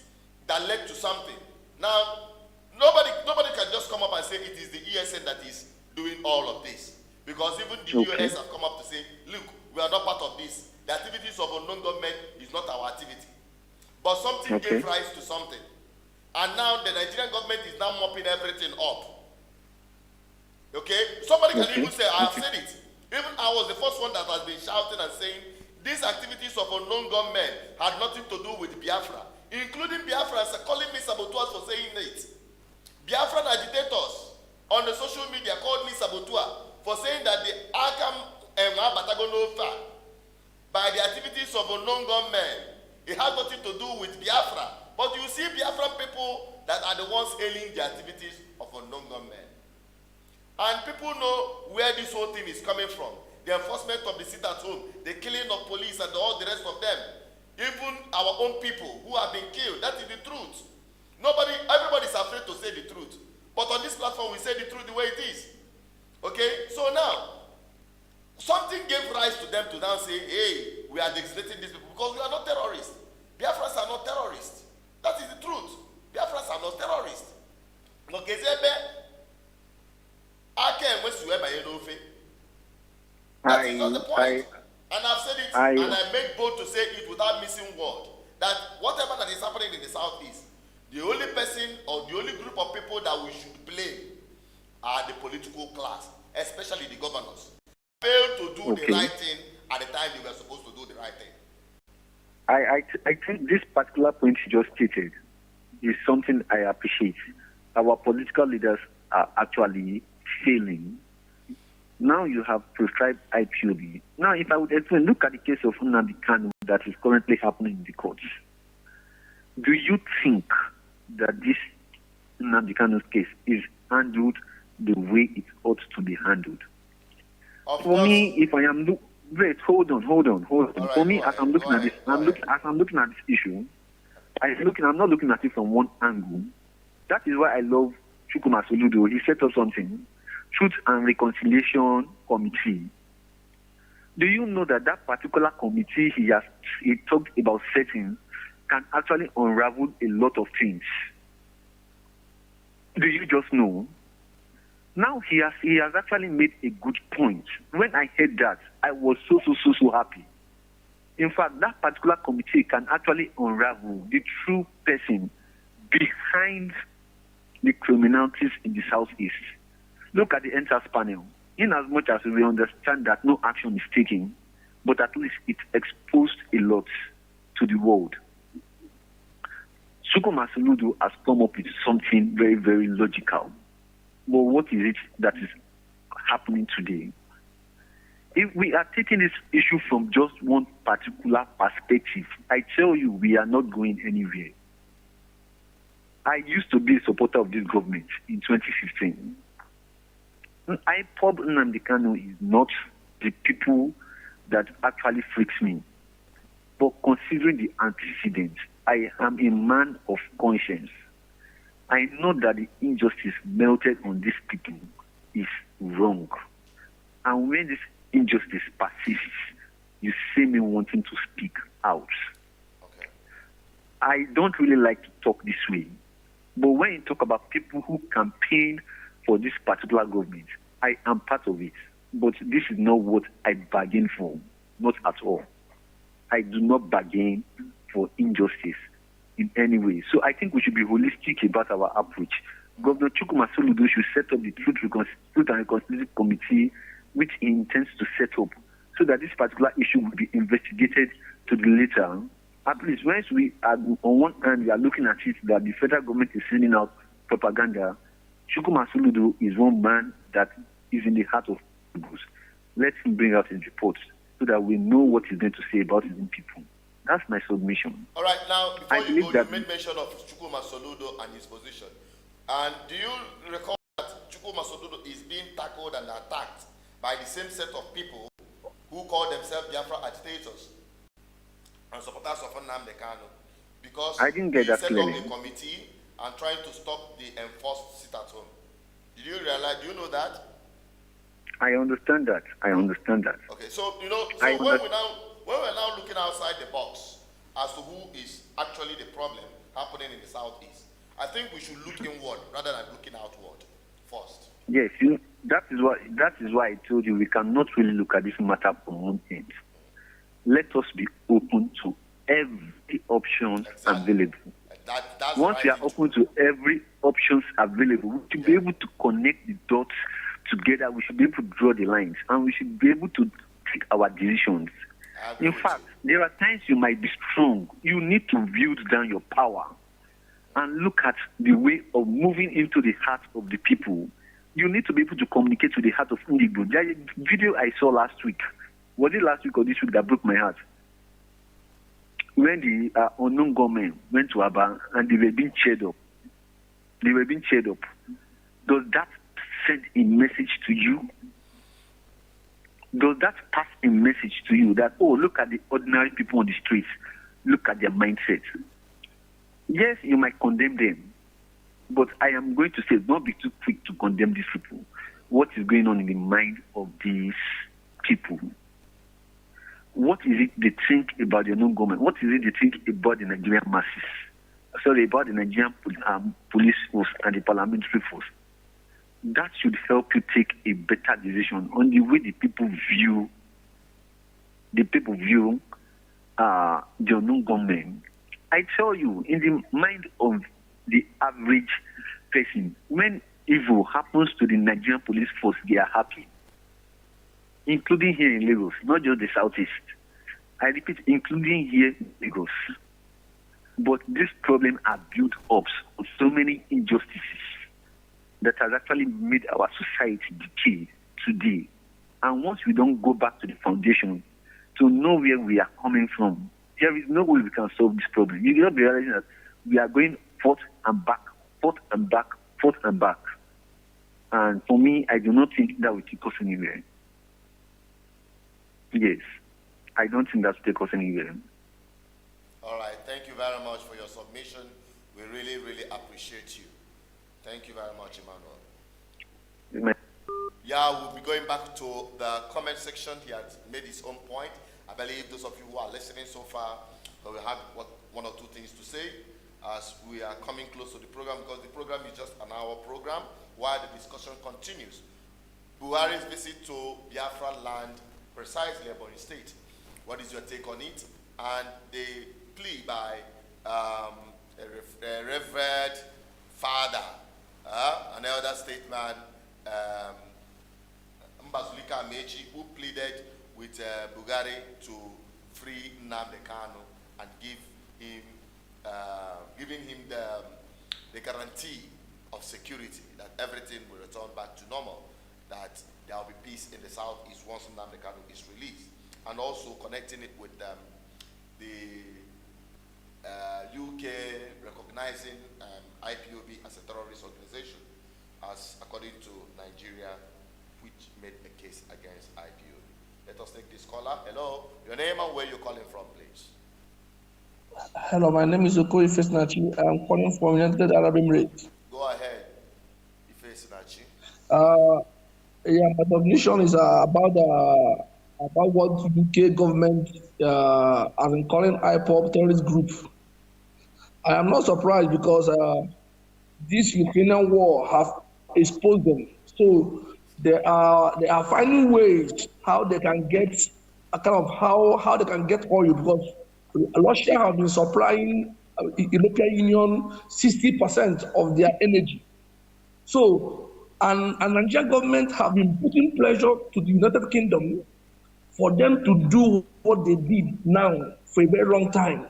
Speaker 1: that led to something. Now, nobody can just come up and say it is the ESN that is doing all of this, because even the US have come up to say, look, we are not part of this. The activities of unknown government is not our activity. But something gave rise to something. And now the Nigerian government is now mopping everything up. Okay? Somebody can even say, I have said it. Even I was the first one that has been shouting and saying, these activities of unknown government had nothing to do with Biafra, including Biafra, calling me saboteurs for saying it. Biafran agitators on the social media called me saboteur for saying that the Akam Batagonofa by the activities of unknown government, it has nothing to do with Biafra. But you see Biafran people that are the ones hailing the activities of unknown government. And people know where this whole thing is coming from. The enforcement of the sit-at-home, the killing of police and all the rest of them. Even our own people who have been killed, that is the truth. Everybody is afraid to say the truth. But on this platform, we say the truth the way it is. Okay? So now, something gave rise to them to now say, hey, we are designating these people because we are not terrorists. Biafrans are not terrorists. That is the truth. Biafrans are not terrorists. Okay, that is not the point. And I've said it, and I make bold to say it without missing word, that whatever that is happening in the southeast, the only person or the only group of people that we should blame are the political class, especially the governors. Failed to do the right thing at the time they were supposed to do the right thing.
Speaker 5: I think this particular point you just stated is something I appreciate. Our political leaders are actually failing. Now you have prescribed IPOB. Now, if I would explain, look at the case of Nnamdi Kanu that is currently happening in the courts. Do you think that this Nnamdi Kanu's case is handled the way it ought to be handled? For me, if I am wait, hold on. Right, for me, as I'm looking at this, I'm looking at this issue. I'm not looking at it from one angle. That is why I love Chukwuma Soludo. He set up something, Truth and Reconciliation Committee. Do you know that particular committee he talked about settings can actually unravel a lot of things? Do you just know? Now he has actually made a good point. When I heard that, I was so happy. In fact, that particular committee can actually unravel the true person behind the criminalities in the southeast. Look at the entire panel. In as much as we understand that no action is taken, but at least it exposed a lot to the world. Chukwuma Soludo has come up with something very, very logical. But what is it that is happening today? If we are taking this issue from just one particular perspective, I tell you, we are not going anywhere. I used to be a supporter of this government in 2015. IPOB Nnamdi Kanu is not the people that actually freaks me. But considering the antecedent, I am a man of conscience. I know that the injustice melted on these people is wrong. And when this injustice persists, you see me wanting to speak out.
Speaker 1: Okay.
Speaker 5: I don't really like to talk this way. But when you talk about people who campaign for this particular government, I am part of it. But this is not what I bargain for. Not at all. I do not bargain for injustice in any way. So I think we should be holistic about our approach. Governor Chukwuma Soludo should set up the Truth and Reconciliation Committee, which he intends to set up, so that this particular issue will be investigated to the later. At least once we are, on one hand, we are looking at it that the federal government is sending out propaganda. Chukwuma Soludo is one man that is in the heart of people. Let him bring out his reports so that we know what he's going to say about his own people. That's my submission.
Speaker 1: All right, now, before you go, you made mention of Chukwuma Soludo and his position. And do you recall that Chukwuma is being tackled and attacked by the same set of people who call themselves Biafra agitators and supporters of Nnamdi Kanu, because
Speaker 5: I didn't get that
Speaker 1: set
Speaker 5: clearly.
Speaker 1: up a committee and trying to stop the enforced sit-at-home. Did you realize? Do you know that?
Speaker 5: I understand that. I understand that.
Speaker 1: Okay, so when we're now looking outside the box as to who is actually the problem happening in the southeast, I think we should look inward rather than looking outward first.
Speaker 5: Yes, that is why I told you we cannot really look at this matter from one end. Let us be open to every option available.
Speaker 1: That's
Speaker 5: Once
Speaker 1: right.
Speaker 5: we are open to every options available, we should be able to connect the dots together. We should be able to draw the lines, and we should be able to take our decisions. In fact, there are times you might be strong. You need to build down your power and look at the way of moving into the heart of the people. You need to be able to communicate to the heart of Igbo. There is a video I saw last week. Was it last week or this week that broke my heart? When the unknown government went to Aba and they were being cheered up. They were being cheered up. Does that send a message to you? Does that pass a message to you that, oh, look at the ordinary people on the streets, look at their mindset? Yes, you might condemn them, but I am going to say, don't be too quick to condemn these people. What is going on in the mind of these people? What is it they think about their own government? What is it they think about the Nigerian masses? Sorry, about the Nigerian police force and the parliamentary force? That should help you take a better decision on the way the people view the own government. I tell you, in the mind of the average person, when evil happens to the Nigerian police force, they are happy. Including here in Lagos, not just the southeast. I repeat, including here in Lagos. But this problem are built up on so many injustices that has actually made our society decay today. And once we don't go back to the foundation to know where we are coming from, there is no way we can solve this problem. You have to realize that we are going forth and back, forth and back, forth and back. And for me, I do not think that will take us anywhere. Yes, I don't think that will take us anywhere.
Speaker 1: All right, thank you very much for your submission. We really, really appreciate you. Thank you very much, Emmanuel. Yeah, we'll be going back to the comment section. He had made his own point. I believe those of you who are listening so far will have one or two things to say as we are coming close to the program, because the program is just an hour program while the discussion continues. Buhari's visit to Biafra land, precisely Ebonyi State. What is your take on it? And the plea by a revered father, an elder statesman, Mbazulike Amaechi, who pleaded with Buhari to free Nnamdi Kanu and giving him the guarantee of security that everything will return back to normal, that there will be peace in the southeast once Nnamdi Kanu is released, and also connecting it with the UK recognizing IPOB as a terrorist organization, as according to Nigeria, which made a case against IPOB. Let us take this caller. Hello, your name and where you're calling from, please.
Speaker 7: Hello, my name is Okoye Fesnachi. I'm calling from United Arab Emirates.
Speaker 1: Go ahead, Ife Sinachi.
Speaker 7: Yeah, my submission is about what UK government has been calling IPOB terrorist group. I am not surprised because this Ukrainian war have exposed them. So they are finding ways how they can get how they can get oil, because Russia have been supplying the European Union 60% of their energy. So, and Nigerian government have been putting pressure to the United Kingdom for them to do what they did now for a very long time.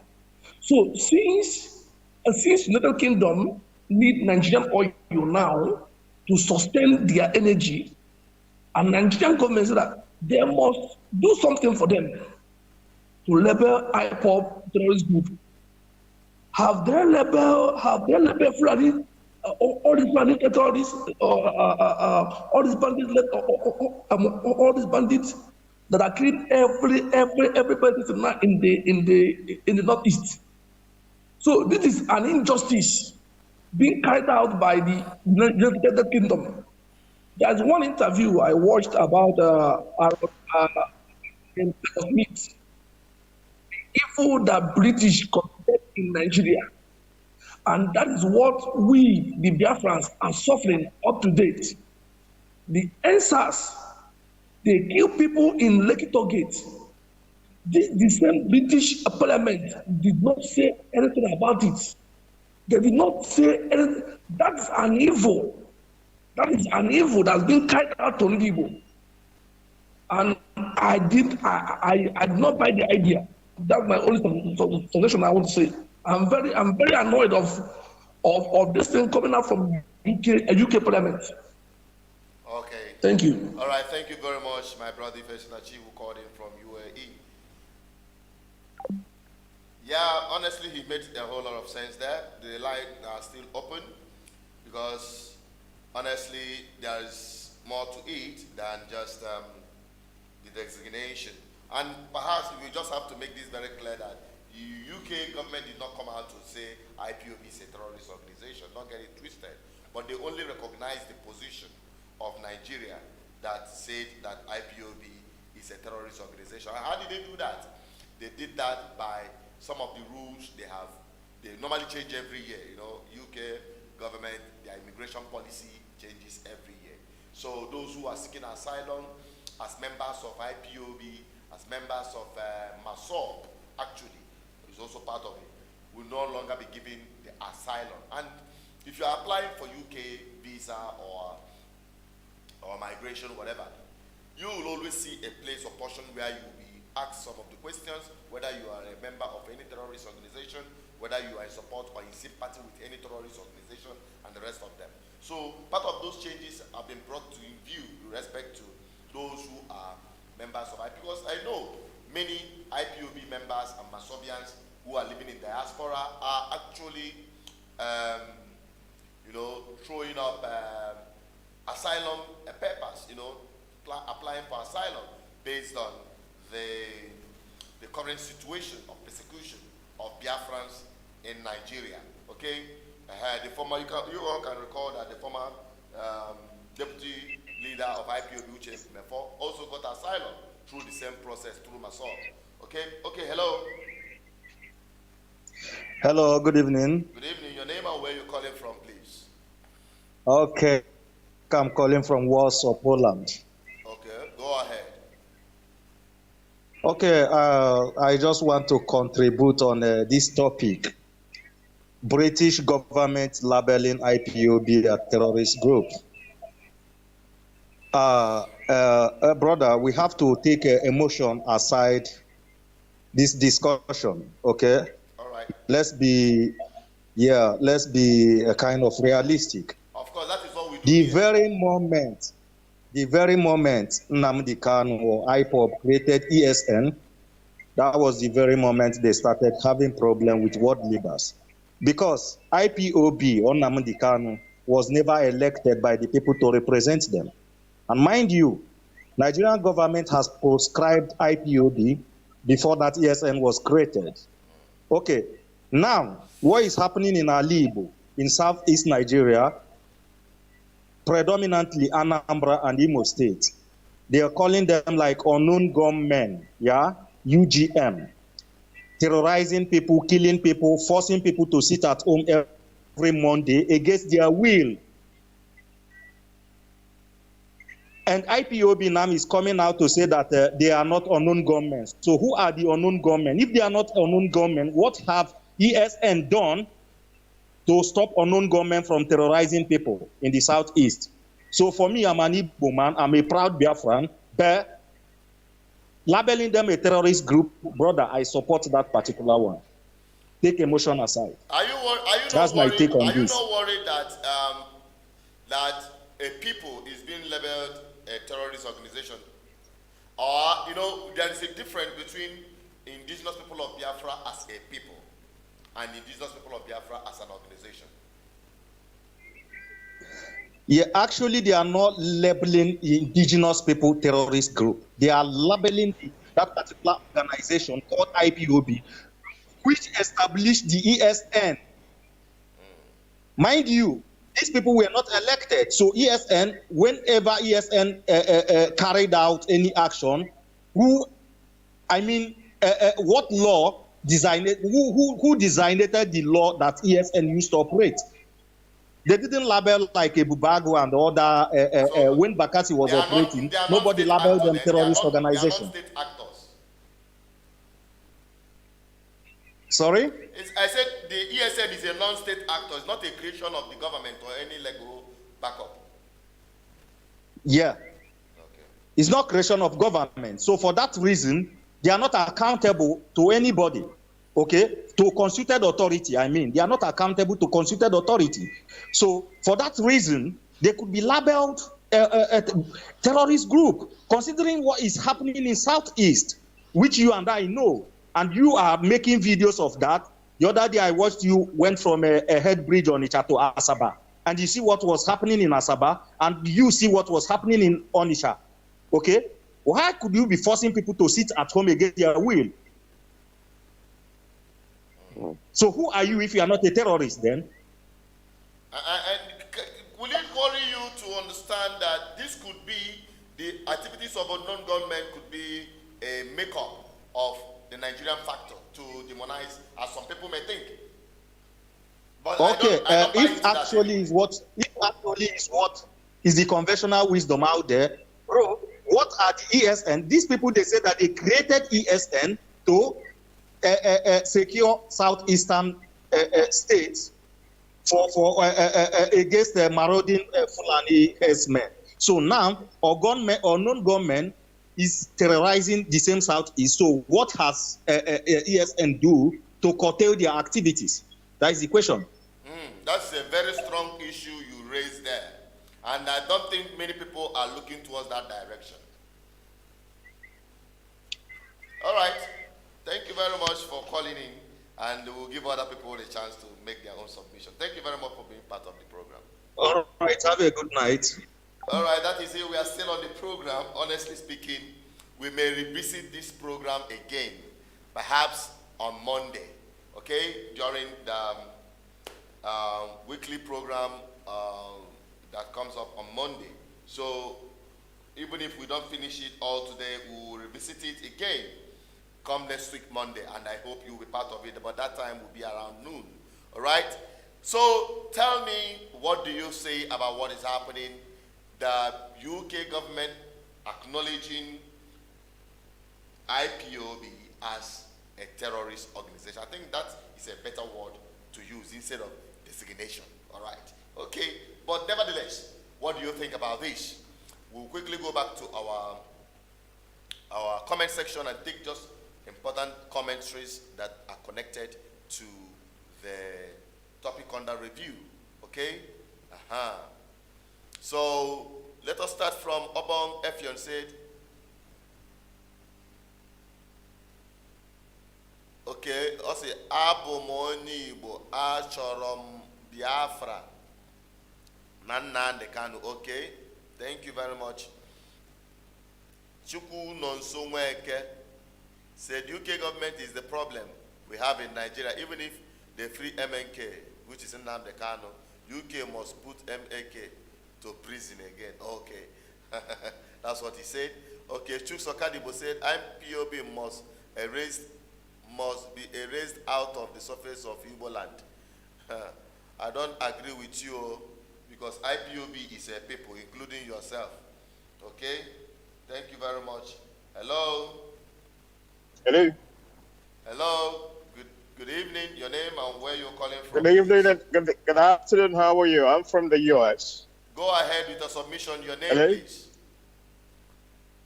Speaker 7: So, since United Kingdom need Nigerian oil now to sustain their energy, and Nigerian government said that they must do something for them to label IPOB terrorist group. Have their label Fulani all these bandits, all these bandits, all these bandits that are killing every person in the northeast. So this is an injustice being carried out by the United Kingdom. There's one interview I watched about Smith, evil that British committed in Nigeria. And that is what we, the Biafrans, are suffering up to date. The answers, they kill people in Lekki Gate. The same British Parliament did not say anything about it. They did not say anything. That is an evil. That is an evil that's been carried out on Igbo. And I did not buy the idea. That's my only suggestion I want to say. I'm very annoyed of this thing coming out from UK Parliament.
Speaker 1: Okay.
Speaker 7: Thank you.
Speaker 1: All right, thank you very much, my brother Ifesinachi, who called in from UAE. Yeah, honestly, he made a whole lot of sense there. The line are still open because, honestly, there is more to it than just the designation. And perhaps we just have to make this very clear that the UK government did not come out to say IPOB is a terrorist organization. Don't get it twisted. But they only recognized the position of Nigeria that said that IPOB is a terrorist organization. How did they do that? They did that by some of the rules they have. They normally change every year. You know, UK government, their immigration policy changes every year. So those who are seeking asylum as members of IPOB, as members of MASOB, actually, is also part of it, will no longer be given the asylum. And if you are applying for UK visa or migration, whatever, you will always see a place or portion where you will be asked some of the questions, whether you are a member of any terrorist organization, whether you are in support or in sympathy with any terrorist organization, and the rest of them. So part of those changes have been brought to in view with respect to those who are members of IPOB, because I know many IPOB members and Masobians who are living in diaspora are actually, throwing up asylum papers, applying for asylum based on the current situation of persecution of Biafrans in Nigeria. Okay, the former you all can recall that the former deputy leader of IPOB, which is Mefo, also got asylum through the same process through Masol. Okay, hello.
Speaker 8: Hello, good evening.
Speaker 1: Good evening. Your name and where you're calling from, please.
Speaker 8: Okay, I'm calling from Warsaw, Poland.
Speaker 1: Okay, go ahead.
Speaker 8: Okay, I just want to contribute on this topic. British government labeling IPOB a terrorist group. Brother, we have to take emotion aside this discussion, okay?
Speaker 1: All right.
Speaker 8: Let's be kind of realistic.
Speaker 1: Of course, that is what we do.
Speaker 8: The very moment Nnamdi Kanu or IPOB created ESN, that was the very moment they started having problem with world leaders. Because IPOB or Nnamdi Kanu was never elected by the people to represent them. And mind you, Nigerian government has proscribed IPOB before that ESN was created. Okay, now, what is happening in Alibo, in southeast Nigeria, predominantly Anambra and Imo State, they are calling them like unknown gunmen, yeah, UGM, terrorizing people, killing people, forcing people to sit at home every Monday against their will. And IPOB now is coming out to say that they are not unknown gunmen. So who are the unknown gunmen? If they are not unknown gunmen, what have ESN done to stop unknown gunmen from terrorizing people in the southeast? So for me, I'm an Igbo man, I'm a proud Biafran, but labeling them a terrorist group, brother, I support that particular one. Take emotion aside.
Speaker 1: That's my take on this. Are you not worried that that a people is being labeled a terrorist organization? Or, there is a difference between indigenous people of Biafra as a people and indigenous people of Biafra as an organization.
Speaker 8: Yeah, actually, they are not labeling indigenous people terrorist group. They are labeling that particular organization called IPOB, which established the ESN. Mind you, these people were not elected. So ESN, whenever ESN carried out any action, what law designated, who designated the law that ESN used to operate? They didn't label like a Bubago and other, when Bakassi was operating, nobody labeled them terrorist organization.
Speaker 1: They are not state actors.
Speaker 8: Sorry?
Speaker 1: I said the ESN is a non-state actor. It's not a creation of the government or any legal backup.
Speaker 8: Yeah.
Speaker 1: Okay.
Speaker 8: It's not creation of government. So for that reason, they are not accountable to anybody. Okay? To constituted authority, I mean. They are not accountable to constituted authority. So for that reason, they could be labeled a terrorist group, considering what is happening in Southeast, which you and I know. And you are making videos of that. The other day I watched you went from a head bridge on Onitsha to Asaba. And you see what was happening in Asaba, and you see what was happening in Onitsha. Okay? Why could you be forcing people to sit at home against their will? So who are you if you are not a terrorist then?
Speaker 1: And will it worry you to understand that this could be, the activities of a non-government could be a makeup of the Nigerian factor to demonize, as some people may think? But
Speaker 8: okay, if actually is what is the conventional wisdom out there, bro, what are the ESN? These people, they say that they created ESN to secure southeastern states for against the marauding Fulani herdsmen. So now, our government or non-government is terrorizing the same southeast. So what has ESN do to curtail their activities? That is the question.
Speaker 1: That's a very strong issue you raised there. And I don't think many people are looking towards that direction. All right. Thank you very much for calling in. And we'll give other people a chance to make their own submission. Thank you very much for being part of the program.
Speaker 8: All right. Have a good night.
Speaker 1: All right. That is it. We are still on the program. Honestly speaking, we may revisit this program again, perhaps on Monday, okay, during the weekly program that comes up on Monday. So even if we don't finish it all today, we will revisit it again come next week Monday, and I hope you'll be part of it, but that time will be around noon. All right? So tell me, what do you say about what is happening? The UK government acknowledging IPOB as a terrorist organization. I think that is a better word to use instead of designation. All right? Okay, but nevertheless, what do you think about this? We'll quickly go back to our comment section and take just important commentaries that are connected to the topic under review. Okay? So let us start from Obong Effion said, okay, I say Abu Monibo Achorom Biafra Nnamdi Kanu. Okay, thank you very much. Chukwu Nonso Nweke said UK government is the problem we have in Nigeria. Even if they free MNK, which is Nnamdi Kanu, UK must put MAK to prison again. Okay, that's what he said. Okay, Chuk Sokadibo said IPOB must be erased out of the surface of Igbo land. I don't agree with you because IPOB is a people, including yourself. Okay, thank you very much. Hello.
Speaker 6: Hello.
Speaker 1: Hello. Good evening. Your name and where you're calling from?
Speaker 6: Good evening and good afternoon. How are you? I'm from the U.S.
Speaker 1: Go ahead with your submission. Your name,
Speaker 6: Hello?
Speaker 1: please.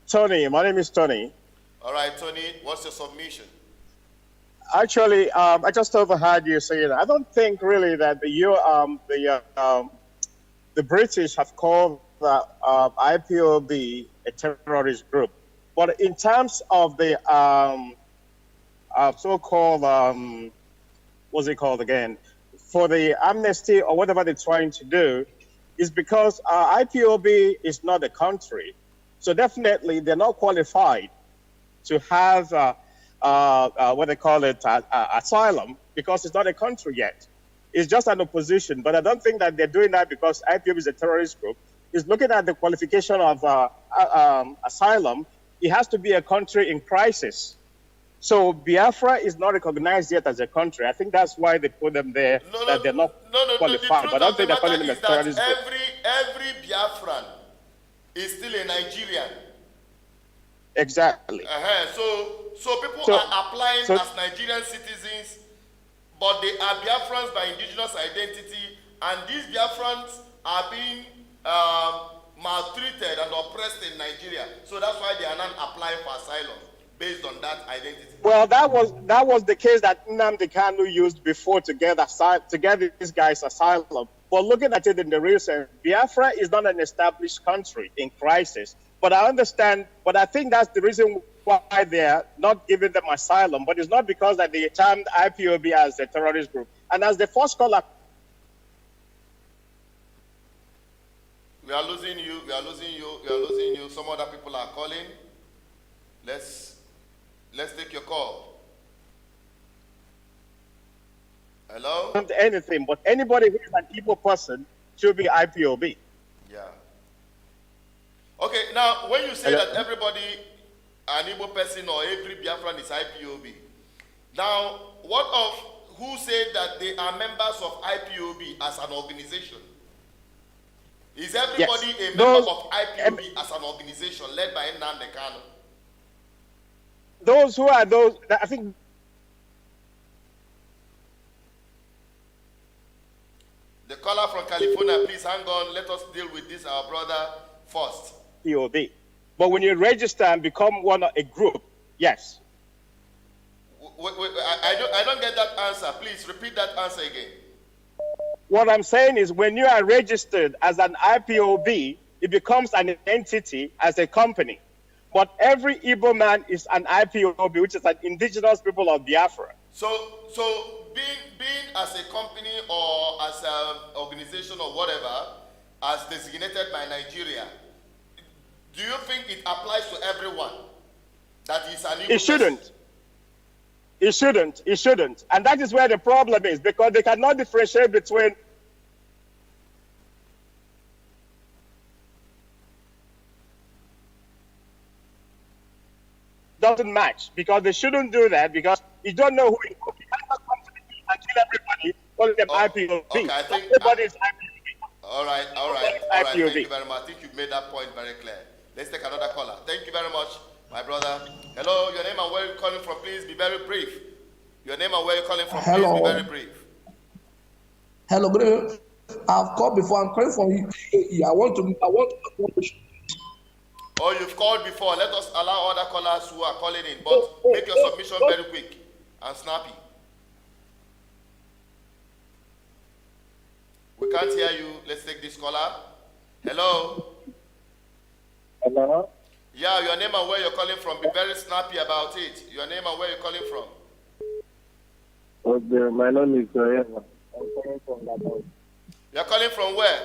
Speaker 6: Tony. My name is Tony.
Speaker 1: All right, Tony. What's your submission?
Speaker 6: Actually, I just overheard you saying I don't think really that the British have called the IPOB a terrorist group, but in terms of the so-called what's it called again, for the amnesty or whatever they're trying to do, is because IPOB is not a country. So definitely they're not qualified to have what they call it, asylum, because it's not a country yet. It's just an opposition. But I don't think that they're doing that because IPOB is a terrorist group. It's looking at the qualification of asylum. It has to be a country in crisis. So Biafra is not recognized yet as a country. I think that's why they put them there, that they're not qualified. But I don't think they're calling them a terrorist group.
Speaker 1: Every Biafran is still a Nigerian.
Speaker 6: Exactly.
Speaker 1: So people are applying as Nigerian citizens, but they are Biafrans by indigenous identity, and these Biafrans are being maltreated and oppressed in Nigeria. So that's why they are not applying for asylum based on that identity.
Speaker 6: Well, that was the case that Nnamdi Kanu used before to get these guys asylum. But looking at it in the real sense, Biafra is not an established country in crisis. But I understand, but I think that's the reason why they're not giving them asylum. But it's not because that they termed IPOB as a terrorist group. And as the first caller,
Speaker 1: we are losing you. We are losing you. We are losing you. Some other people are calling. Let's take your call. Hello?
Speaker 6: Not anything, but anybody who is an Igbo person should be IPOB.
Speaker 1: Yeah. Okay, now when you say that everybody, an Igbo person or every Biafran is IPOB, now what of who said that they are members of IPOB as an organization? Is everybody a member of IPOB as an organization led by Nnamdi Kanu?
Speaker 6: Those who are those, I think.
Speaker 1: The caller from California, please hang on. Let us deal with this, our brother, first.
Speaker 6: IPOB. But when you register and become a group, yes.
Speaker 1: Wait, I don't get that answer. Please repeat that answer again.
Speaker 6: What I'm saying is when you are registered as an IPOB, it becomes an entity as a company. But every Igbo man is an IPOB, which is an indigenous people of Biafra.
Speaker 1: So being as a company or as an organization or whatever, as designated by Nigeria, do you think it applies to everyone? That is an Igbo
Speaker 6: It shouldn't. It shouldn't. It shouldn't. And that is where the problem is, because they cannot differentiate between doesn't match, because they shouldn't do that, because you don't know who it is. You cannot come to the and kill everybody, call them IPOB.
Speaker 1: Okay, I think
Speaker 6: everybody is IPOB.
Speaker 1: All right. Thank you very much. I think you've made that point very clear. Let's take another caller. Thank you very much, my brother. Hello, your name and where you're calling from, please be very brief. Your name and where you're calling from, please be very brief.
Speaker 7: Hello, good evening. I've called before. I'm calling from I want to.
Speaker 1: Oh, you've called before. Let us allow other callers who are calling in, but make your submission very quick and snappy. We can't hear you. Let's take this caller. Hello?
Speaker 9: Hello?
Speaker 1: Yeah, your name and where you're calling from. Be very snappy about it. Your name and where you're calling from.
Speaker 9: Okay, my name is Naira. I'm calling from Gabon.
Speaker 1: You're calling from where?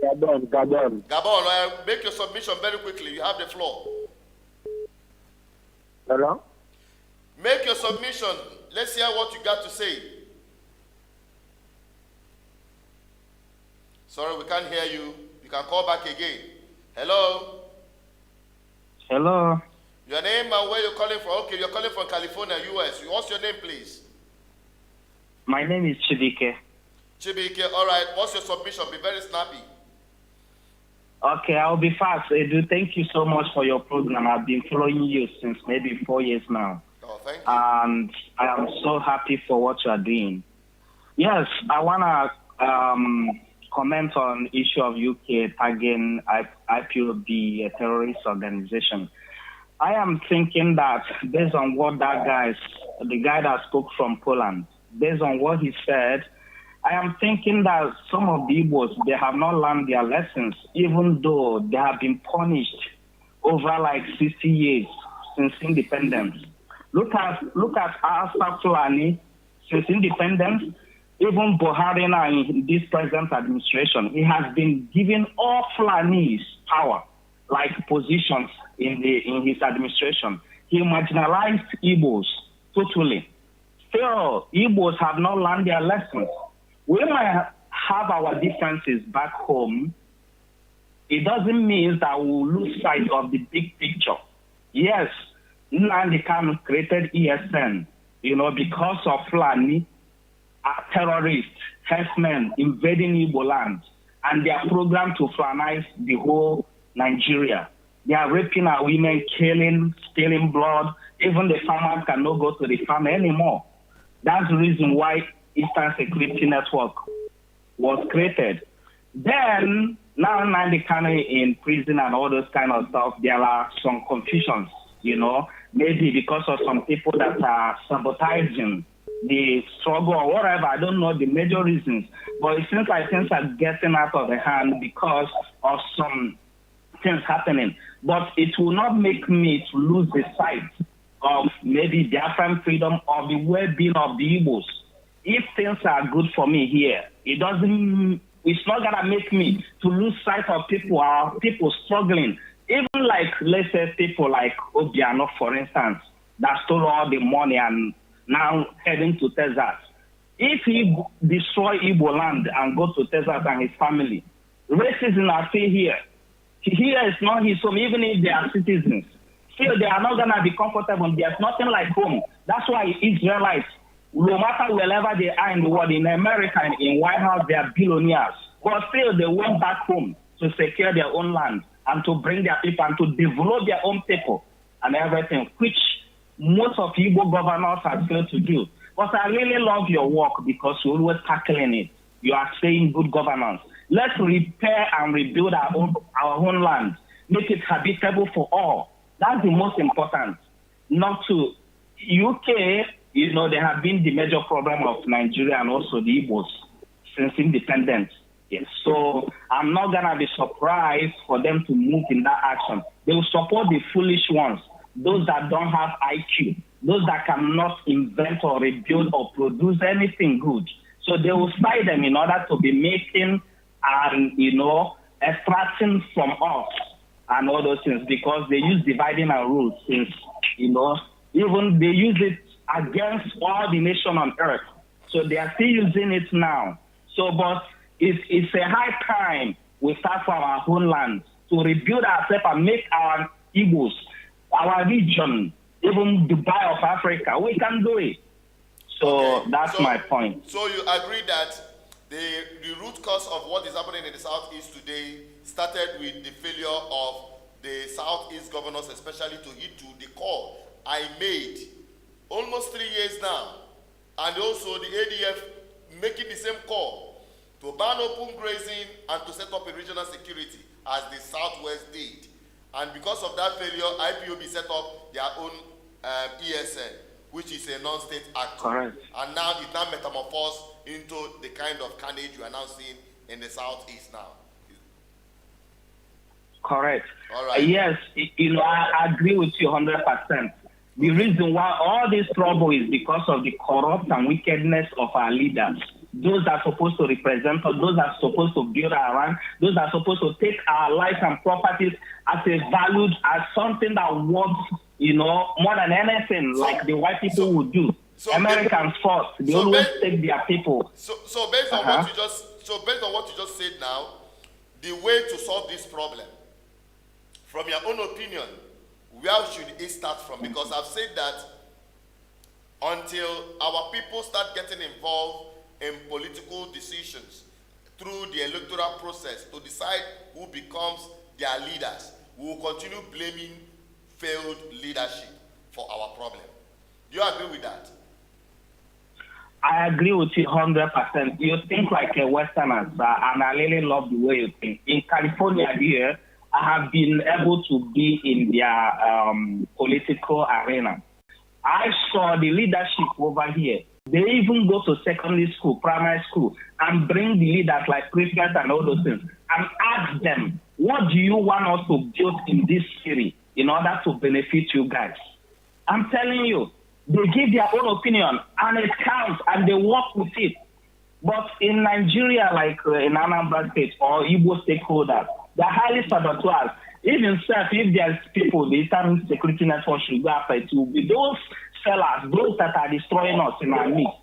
Speaker 9: Gabon.
Speaker 1: Gabon, make your submission very quickly. You have the floor.
Speaker 9: Hello?
Speaker 1: Make your submission. Let's hear what you got to say. Sorry, we can't hear you. You can call back again. Hello?
Speaker 9: Hello?
Speaker 1: Your name and where you're calling from. Okay, you're calling from California, US. What's your name, please?
Speaker 9: My name is Chibike.
Speaker 1: Chibike, all right. What's your submission? Be very snappy.
Speaker 9: Okay, I'll be fast. Edu, thank you so much for your program. I've been following you since maybe 4 years now.
Speaker 1: Oh, thank you.
Speaker 9: And I am so happy for what you are doing. Yes, I want to comment on issue of UK tagging IPOB, a terrorist organization. I am thinking that based on what the guy that spoke from Poland, based on what he said, I am thinking that some of the Igbos, they have not learned their lessons, even though they have been punished over like 60 years since independence. Look at Asa Fulani since independence. even Buhari now in this present administration, he has been giving all Fulanis power, like positions in his administration. He marginalized Igbos totally. Still, Igbos have not learned their lessons. We might have our differences back home. It doesn't mean that we'll lose sight of the big picture. Yes, Nnamdi Kanu created ESN, because of Fulani terrorists, herdsmen invading Igbo land, and they are programmed to Fulanize the whole Nigeria. They are raping our women, killing, stealing blood. Even the farmers cannot go to the farm anymore. That's the reason why Eastern Security Network was created. Then, now Nnamdi Kanu in prison and all those kind of stuff, there are some confusions, maybe because of some people that are sabotaging the struggle or whatever. I don't know the major reasons. But it seems like things are getting out of the hand because of some things happening. But it will not make me to lose the sight of maybe Biafran freedom or the well-being of the Igbos. If things are good for me here, it's not gonna make me to lose sight of people struggling. Even like, let's say, people like Obiano, for instance, that stole all the money and now heading to Texas. If he destroy Igbo land and go to Texas and his family, racism are still here. Here is not his home, even if they are citizens. Still, they are not going to be comfortable. There's nothing like home. That's why Israelites, no matter wherever they are in the world, in America and in White House, they are billionaires. But still, they went back home to secure their own land and to bring their people and to develop their own people and everything, which most of Igbo governors are failed to do. But I really love your work because you're always tackling it. You are saying good governance. Let's repair and rebuild our own land, make it habitable for all. That's the most important. Not to UK, they have been the major problem of Nigeria and also the Igbos since independence. Yes. So I'm not going to be surprised for them to move in that action. They will support the foolish ones, those that don't have IQ, those that cannot invent or rebuild or produce anything good. So they will spy them in order to be making and, extracting from us and all those things, because they use dividing and rule since, even they use it against all the nation on earth. So they are still using it now. So, but it's a high time we start from our own land to rebuild ourselves and make our Igbos, our region, even Dubai of Africa. We can do it. So that's my point.
Speaker 1: So you agree that the root cause of what is happening in the Southeast today started with the failure of the Southeast governors, especially to hit to the call I made almost 3 years now, and also the ADF making the same call to ban open grazing and to set up a regional security as the Southwest did. And because of that failure, IPOB set up their own ESN, which is a non-state actor.
Speaker 9: Correct.
Speaker 1: And now it now metamorphosed into the kind of carnage you are now seeing in the Southeast now.
Speaker 9: Correct.
Speaker 1: All right.
Speaker 9: Yes, I agree with you 100%. The reason why all this trouble is because of the corrupt and wickedness of our leaders. Those that are supposed to represent us, those that are supposed to build our land, those that are supposed to take our lives and properties as a valued, as something that worth, more than anything, like the white people would do. Americans first, they always take their people.
Speaker 1: So based on what you just said now, the way to solve this problem, from your own opinion, where should it start from? Because I've said that until our people start getting involved in political decisions through the electoral process to decide who becomes their leaders, we will continue blaming failed leadership for our problem. Do you agree with that?
Speaker 9: I agree with you 100%. You think like a Westerner, and I really love the way you think. In California here, I have been able to be in their political arena. I saw the leadership over here. They even go to secondary school, primary school, and bring the leaders like prefects and all those things, and ask them, what do you want us to build in this city in order to benefit you guys? I'm telling you, they give their own opinion, and it counts, and they work with it. But in Nigeria, like in Anambra State or Igbo stakeholders, they're highly saboteurs. Even if there's people, the Eastern Security Network should go after it, will be those sellers, those that are destroying us in our midst.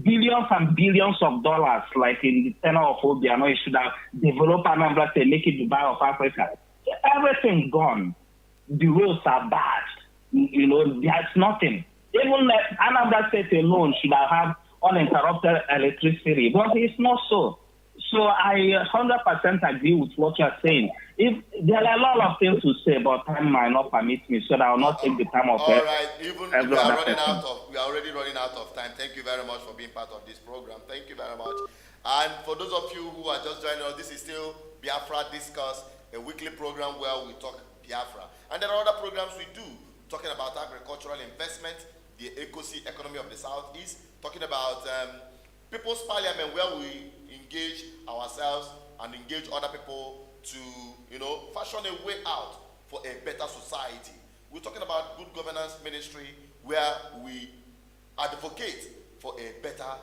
Speaker 9: Billions and billions of dollars, like in the tenor of Obiano, it should have developed Anambra State, make it Dubai of Africa. Everything gone. The roads are bad. You know, there's nothing. Even Anambra State alone should have uninterrupted electricity, but it's not so. So I 100% agree with what you're saying. If there are a lot of things to say, but time might not permit me, so I will not take the time of
Speaker 1: all right. Even we are already running out of time. Thank you very much for being part of this program. Thank you very much. And for those of you who are just joining us, this is still Biafra Discuss, a weekly program where we talk Biafra. And there are other programs we do, talking about agricultural investment, the economy of the Southeast, talking about People's Parliament, where we engage ourselves and engage other people to, you know, fashion a way out for a better society. We're talking about good governance ministry, where we advocate for a better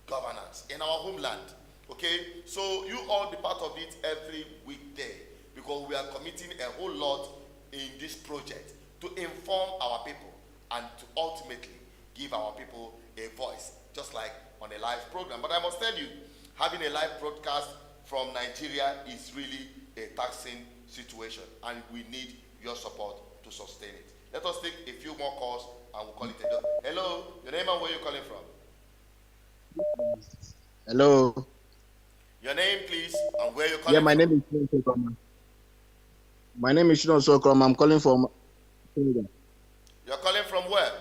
Speaker 1: governance in our homeland. Okay, so you all be part of it every weekday, because we are committing a whole lot in this project to inform our people and to ultimately give our people a voice, just like on a live program. But I must tell you, having a live broadcast from Nigeria is really a taxing situation, and we need your support to sustain it. Let us take a few more calls and we'll call it a day. Hello, your name and where you're calling from?
Speaker 10: Hello.
Speaker 1: Your name, please, and where you're calling
Speaker 10: from? Yeah, my name is Shinon Sokrom. I'm calling from Senegal.
Speaker 1: You're calling from where?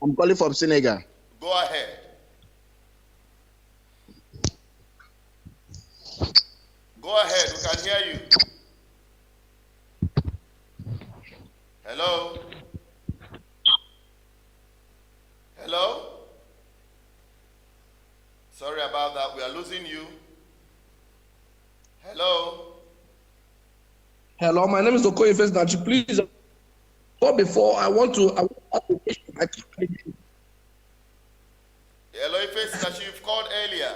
Speaker 10: I'm calling from Senegal.
Speaker 1: Go ahead. Go ahead, we can hear you. Hello? Hello? Sorry about that, we are losing you. Hello?
Speaker 7: Hello, my name is Okoye Fesnachi. Please, before I want to ask a question.
Speaker 1: Hello, Fesnachi, you've called earlier.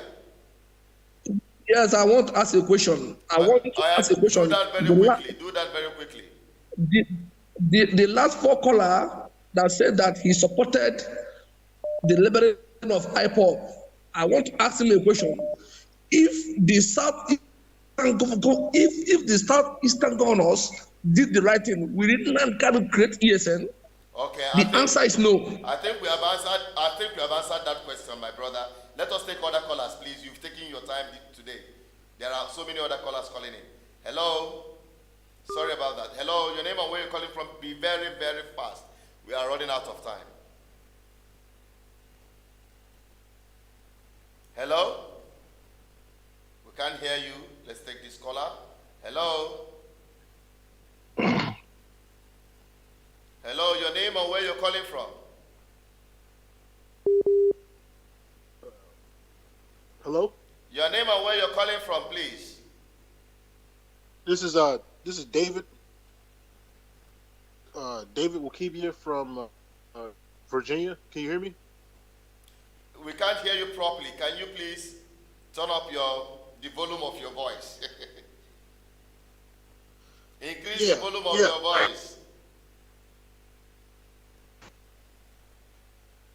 Speaker 7: Yes, I want to ask a question. I want to ask a question.
Speaker 1: Do that very quickly.
Speaker 7: The last four caller that said that he supported the liberation of IPOB, I want to ask him a question. If the Southeastern governors did the right thing, we didn't create ESN.
Speaker 1: Okay.
Speaker 7: The answer is no.
Speaker 1: I think we have answered that question, my brother. Let us take other callers, please. You've taken your time today. There are so many other callers calling in. Hello? Sorry about that. Hello, your name and where you're calling from. Be very, very fast. We are running out of time. Hello? We can't hear you. Let's take this caller. Hello? Hello, your name and where you're calling from.
Speaker 11: Hello?
Speaker 1: Your name and where you're calling from, please.
Speaker 11: This is David. David Wakibia from Virginia. Can you hear me?
Speaker 1: We can't hear you properly. Can you please turn up the volume of your voice? Increase the volume of your voice.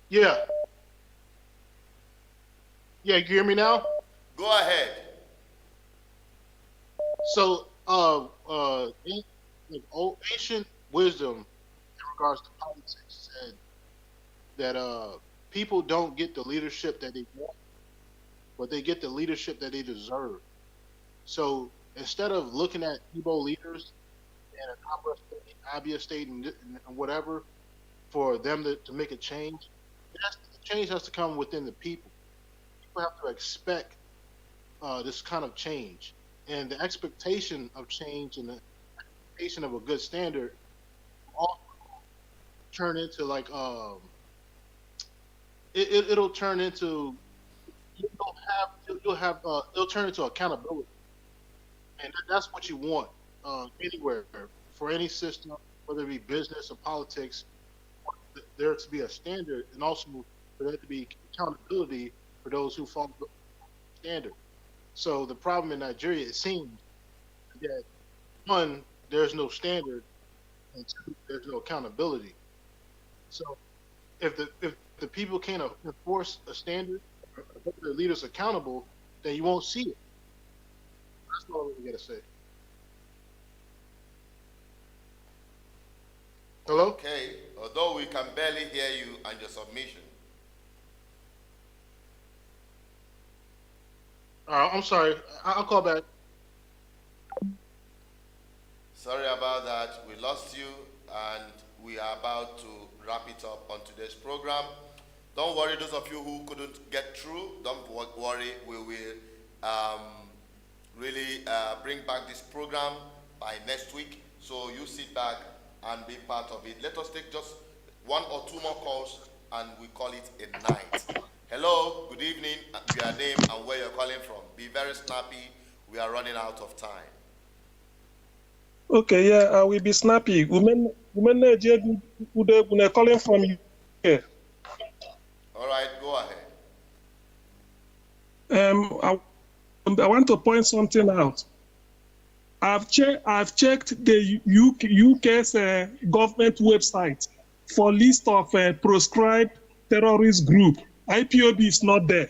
Speaker 11: Yeah. Yeah, you hear me now?
Speaker 1: Go ahead.
Speaker 11: So, ancient wisdom in regards to politics said that people don't get the leadership that they want, but they get the leadership that they deserve. So instead of looking at Igbo leaders in an Abia state and whatever for them to make a change, the change has to come within the people. People have to expect this kind of change. And the expectation of change and the expectation of a good standard all turn into like it'll turn into it'll turn into accountability, and that's what you want anywhere for any system, whether it be business or politics. There to be a standard, and also for there to be accountability for those who fall below the standard. So the problem in Nigeria, it seems that one, there's no standard, and two, there's no accountability. So if the people can't enforce a standard, or hold their leaders accountable, then you won't see it. That's all we gotta say. Hello?
Speaker 1: Okay, although we can barely hear you and your submission.
Speaker 11: I'm sorry. I'll call back.
Speaker 1: Sorry about that. We lost you, and we are about to wrap it up on today's program. Don't worry, those of you who couldn't get through, don't worry. We will really bring back this program by next week. So you sit back and be part of it. Let us take just one or two more calls, and we call it a night. Hello, good evening, your name and where you're calling from. Be very snappy. We are running out of time.
Speaker 12: Okay, yeah, I will be snappy. Women calling from UK.
Speaker 1: All right, go ahead.
Speaker 12: I want to point something out. I've checked the UK's government website for list of proscribed terrorist group. IPOB is not there.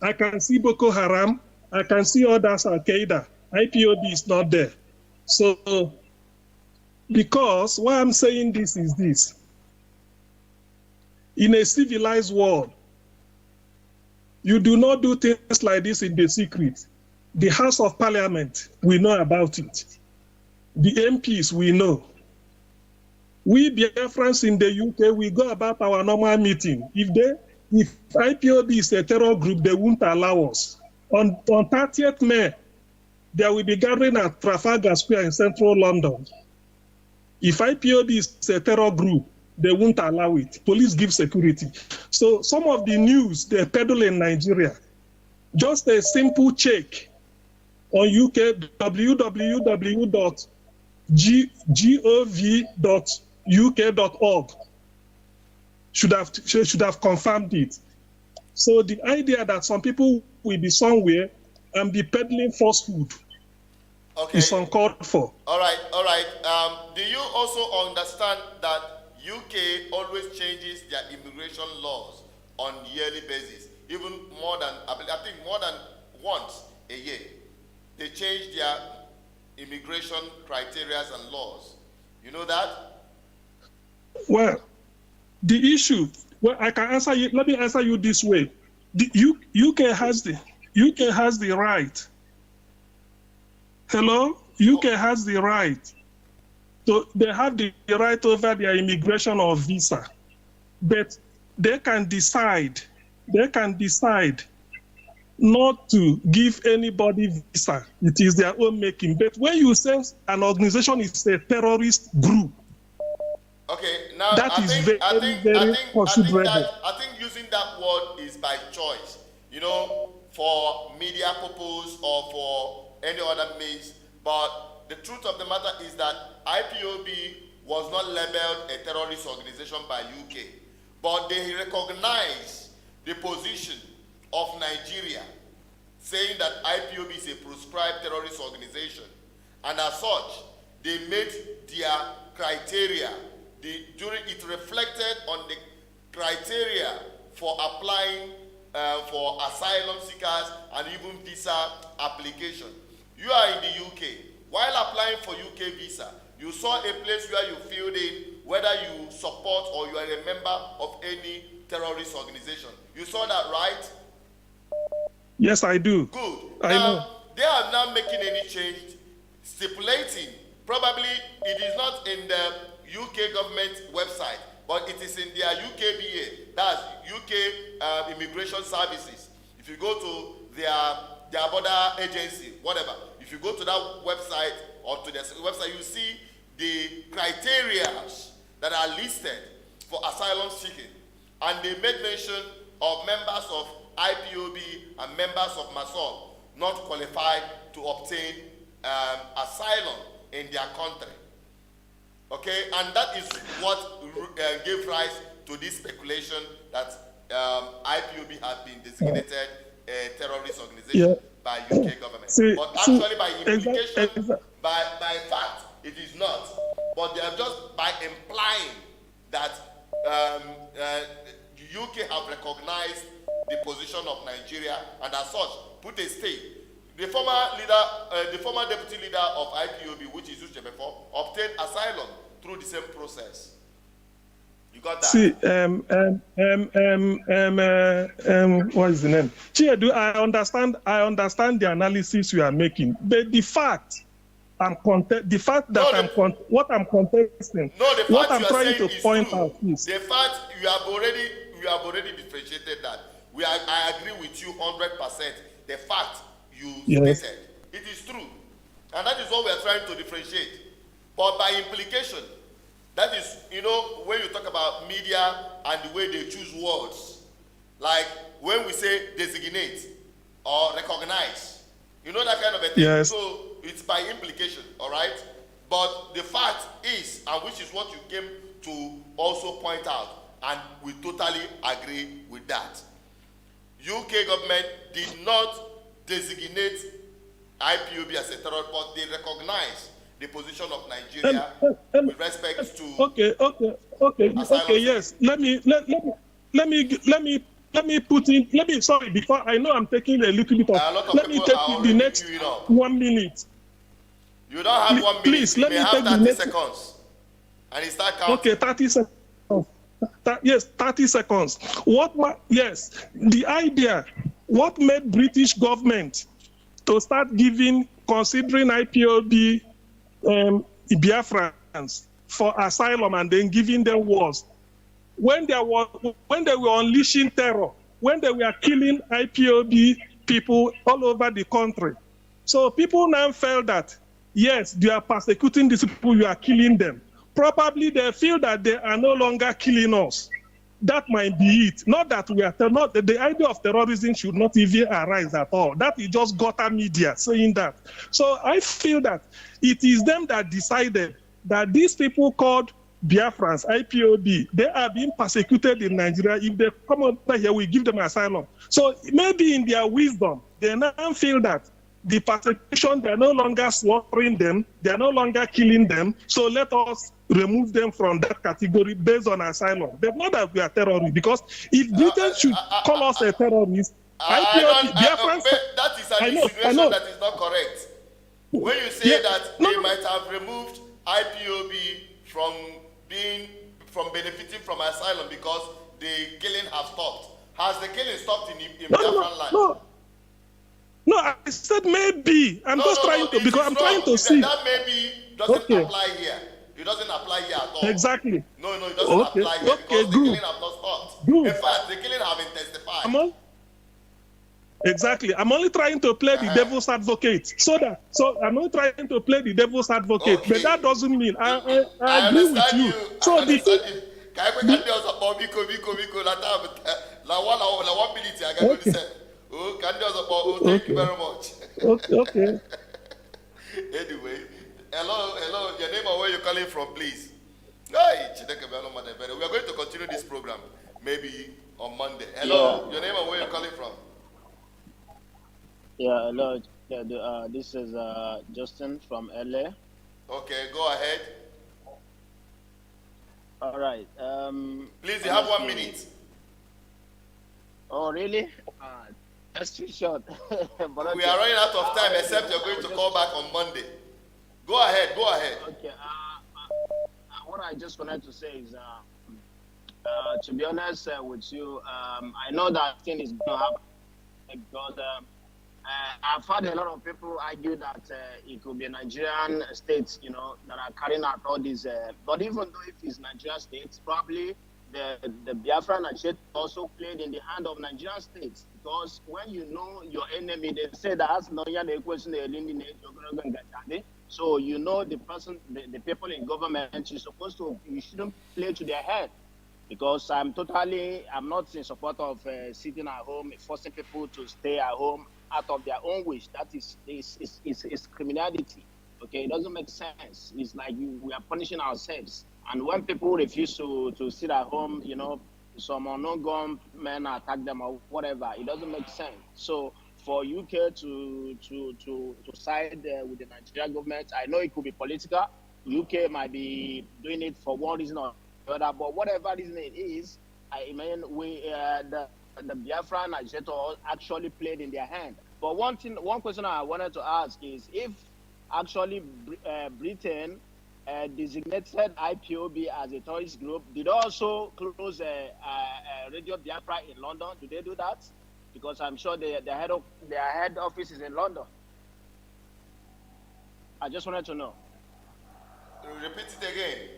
Speaker 12: I can see Boko Haram. I can see others, Al Qaeda. IPOB is not there. So, because why I'm saying this is this. In a civilized world, you do not do things like this in the secret. The House of Parliament, we know about it. The MPs, we know. We Biafrans in the UK, we go about our normal meeting. If IPOB is a terror group, they won't allow us. On 30th May, there will be gathering at Trafalgar Square in central London. If IPOB is a terror group, they won't allow it. Police give security. So some of the news they peddle in Nigeria, just a simple check on UK, www.gov.uk.org should have confirmed it. So the idea that some people will be somewhere and be peddling falsehood is uncalled for.
Speaker 1: All right. Do you also understand that UK always changes their immigration laws on yearly basis, even more than, I think more than once a year? They change their immigration criteria and laws. You know that?
Speaker 12: Well, the issue, I can answer you. Let me answer you this way: the UK has the right. Hello, UK has the right. So they have the right over their immigration or visa, but they can decide not to give anybody visa. It is their own making. But when you say an organization is a terrorist group,
Speaker 1: okay, now
Speaker 12: that
Speaker 1: I
Speaker 12: is
Speaker 1: think
Speaker 12: considerable.
Speaker 1: I think using that word is by choice, for media purpose or for any other means. But the truth of the matter is that IPOB was not labeled a terrorist organization by UK, but they recognize the position of Nigeria, saying that IPOB is a proscribed terrorist organization, and as such, they made their criteria. It reflected on the criteria for applying for asylum seekers and even visa application. You are in the UK. While applying for UK visa, you saw a place where you filled in whether you support or you are a member of any terrorist organization. You saw that, right?
Speaker 12: Yes, I do.
Speaker 1: Good.
Speaker 12: I know.
Speaker 1: They are now making any change, stipulating, probably it is not in the UK government website, but it is in their UKBA, that's UK Immigration Services. If you go to their border agency, whatever, if you go to that website or to their website, you see the criteria that are listed for asylum seeking. And they made mention of members of IPOB and members of MASOB not qualified to obtain asylum in their country. Okay, and that is what gave rise to this speculation that IPOB has been designated a terrorist organization by UK government. But actually by implication, by fact, it is not. But they are just by implying that UK have recognized the position of Nigeria and as such put a stay. The former leader, the former deputy leader of IPOB, which is Uchebefo, obtained asylum through the same process. You got that?
Speaker 12: See, what is the name? Chinedu, I understand the analysis you are making, but the fact I'm what I'm contesting, what I'm trying to point out is
Speaker 1: the fact you have already differentiated that. I agree with you 100%. The fact you stated, it is true, and that is what we are trying to differentiate. But by implication, that is, you know, when you talk about media and the way they choose words, like when we say designate or recognize, you know, that kind of a thing.
Speaker 12: Yes.
Speaker 1: So it's by implication, all right? But the fact is, and which is what you came to also point out, and we totally agree with that. UK government did not designate IPOB as a terror, but they recognize the position of Nigeria with respect to
Speaker 12: yes. Sorry, before I know I'm taking a little bit of, let me take the next 1 minute.
Speaker 1: You don't have 1 minute.
Speaker 12: Please, let me
Speaker 1: have
Speaker 12: take
Speaker 1: 30 seconds. And it start counting.
Speaker 12: Okay, 30 seconds. Yes, 30 seconds. The idea, what made British government to start considering IPOB Biafrans for asylum and then giving them wars, when they were unleashing terror, when they were killing IPOB people all over the country. So people now felt that, yes, they are persecuting these people, you are killing them. Probably they feel that they are no longer killing us. That might be it. Not that we are not. The idea of terrorism should not even arise at all. That is just gutter media saying that. So I feel that it is them that decided that these people called Biafrans, IPOB, they are being persecuted in Nigeria. If they come over here, we give them asylum. So maybe in their wisdom, they now feel that the persecution, they are no longer slaughtering them, they are no longer killing them, so let us remove them from that category based on asylum. They know that we are terrorists, because if Britain should call us a terrorist, IPOB, Biafrans...
Speaker 1: That is an insinuation that is not correct. When you say that they might have removed IPOB from benefiting from asylum because the killing has stopped. Has the killing stopped in Biafran land?
Speaker 12: No, I said maybe. I'm trying to see.
Speaker 1: That maybe doesn't apply here. It doesn't apply here at all.
Speaker 12: Exactly.
Speaker 1: No, it doesn't apply here because the killing have not stopped. In fact, the killing have intensified.
Speaker 12: Exactly. I'm only trying to play the devil's advocate. So I'm only trying to play the devil's advocate. Okay. But that doesn't mean I agree with you. So
Speaker 1: I understand you. Thank you very much.
Speaker 12: Okay.
Speaker 1: Anyway, hello, your name and where you're calling from, please. We are going to continue this program maybe on Monday. Hello, your name and where you're calling from.
Speaker 10: Yeah, hello. This is Justin from LA.
Speaker 1: Okay, go ahead.
Speaker 10: All right.
Speaker 1: Please, you have 1 minute.
Speaker 10: Oh, really? That's too short. But
Speaker 1: we are running out of time, except you're going to call back on Monday. Go ahead.
Speaker 10: Okay. What I just wanted to say is, to be honest with you, I know that thing is going to happen because I've heard a lot of people argue that it could be a Nigerian state, that are carrying out all these. But even though if it's Nigerian states, probably the Biafra Nigeria also played in the hand of Nigerian states, because when you know your enemy, they say that as no the question so you know the person, the people in government, you shouldn't play to their head, because I'm not in support of sitting at home, forcing people to stay at home out of their own wish. That is criminality. Okay, it doesn't make sense. It's like we are punishing ourselves. And when people refuse to sit at home, some unknown gunmen attack them or whatever, it doesn't make sense. So for UK to side with the Nigerian government, I know it could be political. UK might be doing it for one reason or the other, but whatever reason it is, I mean, the Biafran agitator actually played in their hand. But one question I wanted to ask is, if actually Britain designated IPOB as a terrorist group, did also close Radio Biafra in London? Do they do that? Because I'm sure their head office is in London. I just wanted to know.
Speaker 1: Repeat it again.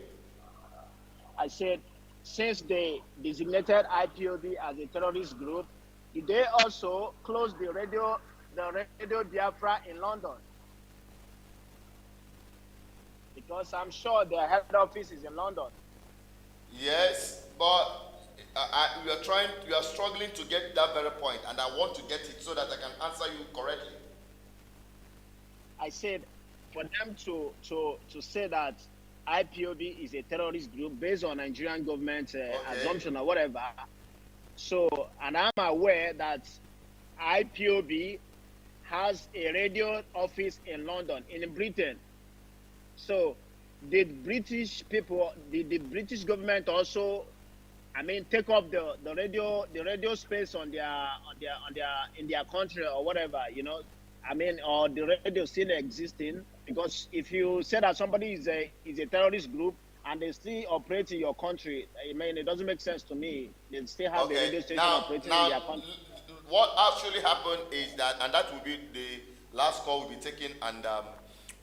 Speaker 10: I said, since they designated IPOB as a terrorist group, did they also close the Radio Biafra in London? Because I'm sure their head office is in London.
Speaker 1: Yes, but you are struggling to get that very point, and I want to get it so that I can answer you correctly.
Speaker 10: I said, for them to say that IPOB is a terrorist group based on Nigerian government assumption or whatever. So, and I'm aware that IPOB has a radio office in London, in Britain. So, did the British government also, I mean, take up the radio space in their country or whatever, I mean, or the radio still existing? Because if you say that somebody is a terrorist group and they still operate in your country, I mean, it doesn't make sense to me. They still have the radio station operating in their country.
Speaker 1: What actually happened is that, and that will be the last call we'll be taking, and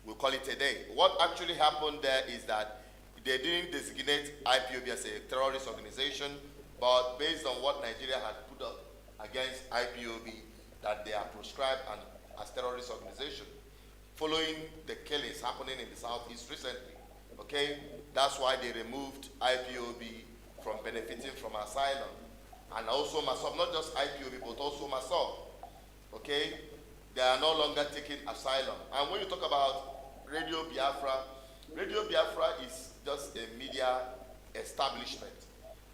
Speaker 1: we'll call it a day. What actually happened there is that they didn't designate IPOB as a terrorist organization, but based on what Nigeria had put up against IPOB, that they are proscribed and as terrorist organization, following the killings happening in the southeast recently. Okay, that's why they removed IPOB from benefiting from asylum, and also myself, not just IPOB, but also myself. Okay, they are no longer taking asylum. And when you talk about Radio Biafra is just a media establishment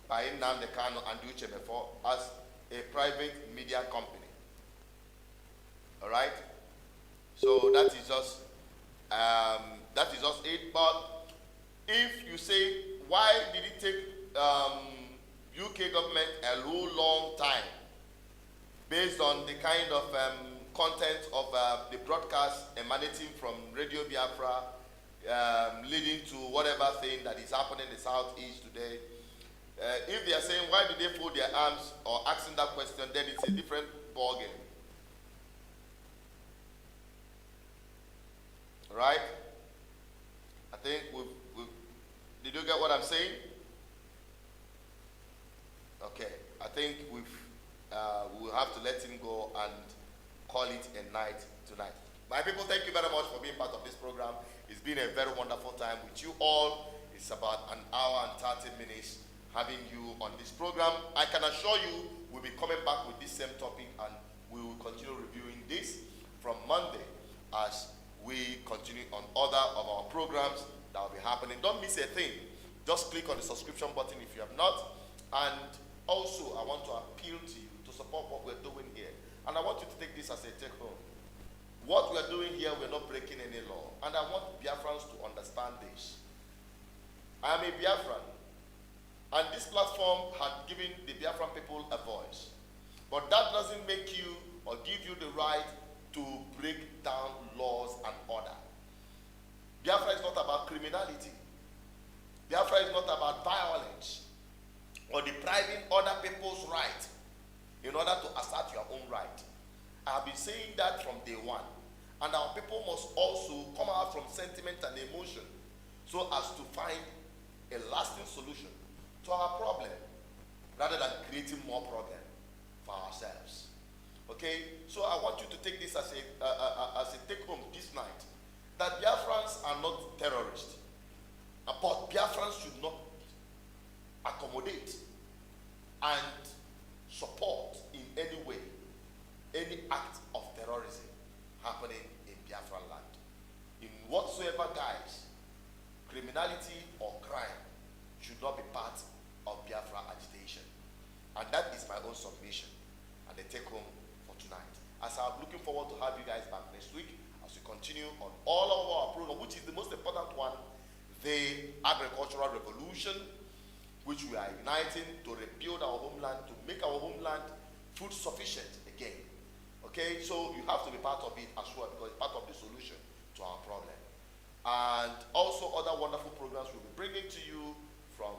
Speaker 1: by Nnamdi Kanu and Uchemefo as a private media company. All right, so that is just it. But if you say, why did it take UK government a long time, based on the kind of content of the broadcast emanating from Radio Biafra, leading to whatever thing that is happening in the southeast today? If they are saying, why did they fold their arms or asking that question, then it's a different ballgame. Right? I think did you get what I'm saying? Okay, I think we'll have to let him go and call it a night tonight. My people, thank you very much for being part of this program. It's been a very wonderful time with you all. It's about an hour and 30 minutes having you on this program. I can assure you we'll be coming back with this same topic, and we will continue reviewing this from Monday as we continue on other of our programs that will be happening. Don't miss a thing. Just click on the subscription button if you have not. And also, I want to appeal to you to support what we're doing here. And I want you to take this as a take-home. What we're doing here, we're not breaking any law. And I want Biafrans to understand this. I am a Biafran. And this platform had given the Biafran people a voice. But that doesn't make you or give you the right to break down laws and order. Biafra is not about criminality. Biafra is not about violence or depriving other people's right in order to assert your own right. I have been saying that from day one. And our people must also come out from sentiment and emotion so as to find a lasting solution to our problem rather than creating more problem for ourselves. Okay, so I want you to take this as a take-home this night, that Biafrans are not terrorists, but Biafrans should not accommodate and support in any way any act of terrorism happening in Biafran land, in whatsoever guise, criminality or crime submission and the take home for tonight. As I'm looking forward to have you guys back next week as we continue on all of our program, which is the most important one, the agricultural revolution, which we are uniting to rebuild our homeland, to make our homeland food sufficient again. Okay, so you have to be part of it as well, because it's part of the solution to our problem. And also other wonderful programs we'll be bringing to you, from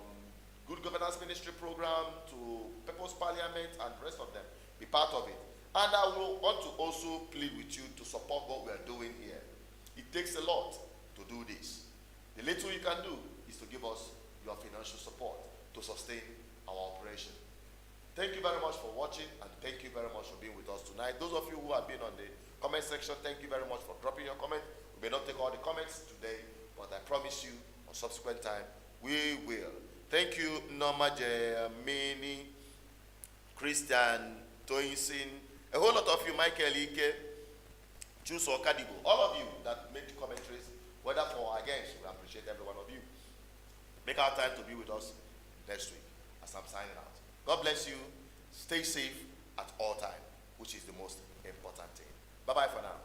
Speaker 1: Good Governance Ministry program to People's Parliament and the rest of them. Be part of it. And I will want to also plead with you to support what we are doing here. It takes a lot to do this. The little you can do is to give us your financial support to sustain our operation. Thank you very much for watching, and thank you very much for being with us tonight. Those of you who have been on the comment section, thank you very much for dropping your comment. We may not take all the comments today, but I promise you on subsequent time, we will. Thank you, Norma Mini, Christian, Toinsin, a whole lot of you, Michael Ike, Chus or Kadibo, all of you that make commentaries, whether for or against, we appreciate every one of you. Make our time to be with us next week as I'm signing out. God bless you. Stay safe at all times, which is the most important thing. Bye-bye for now.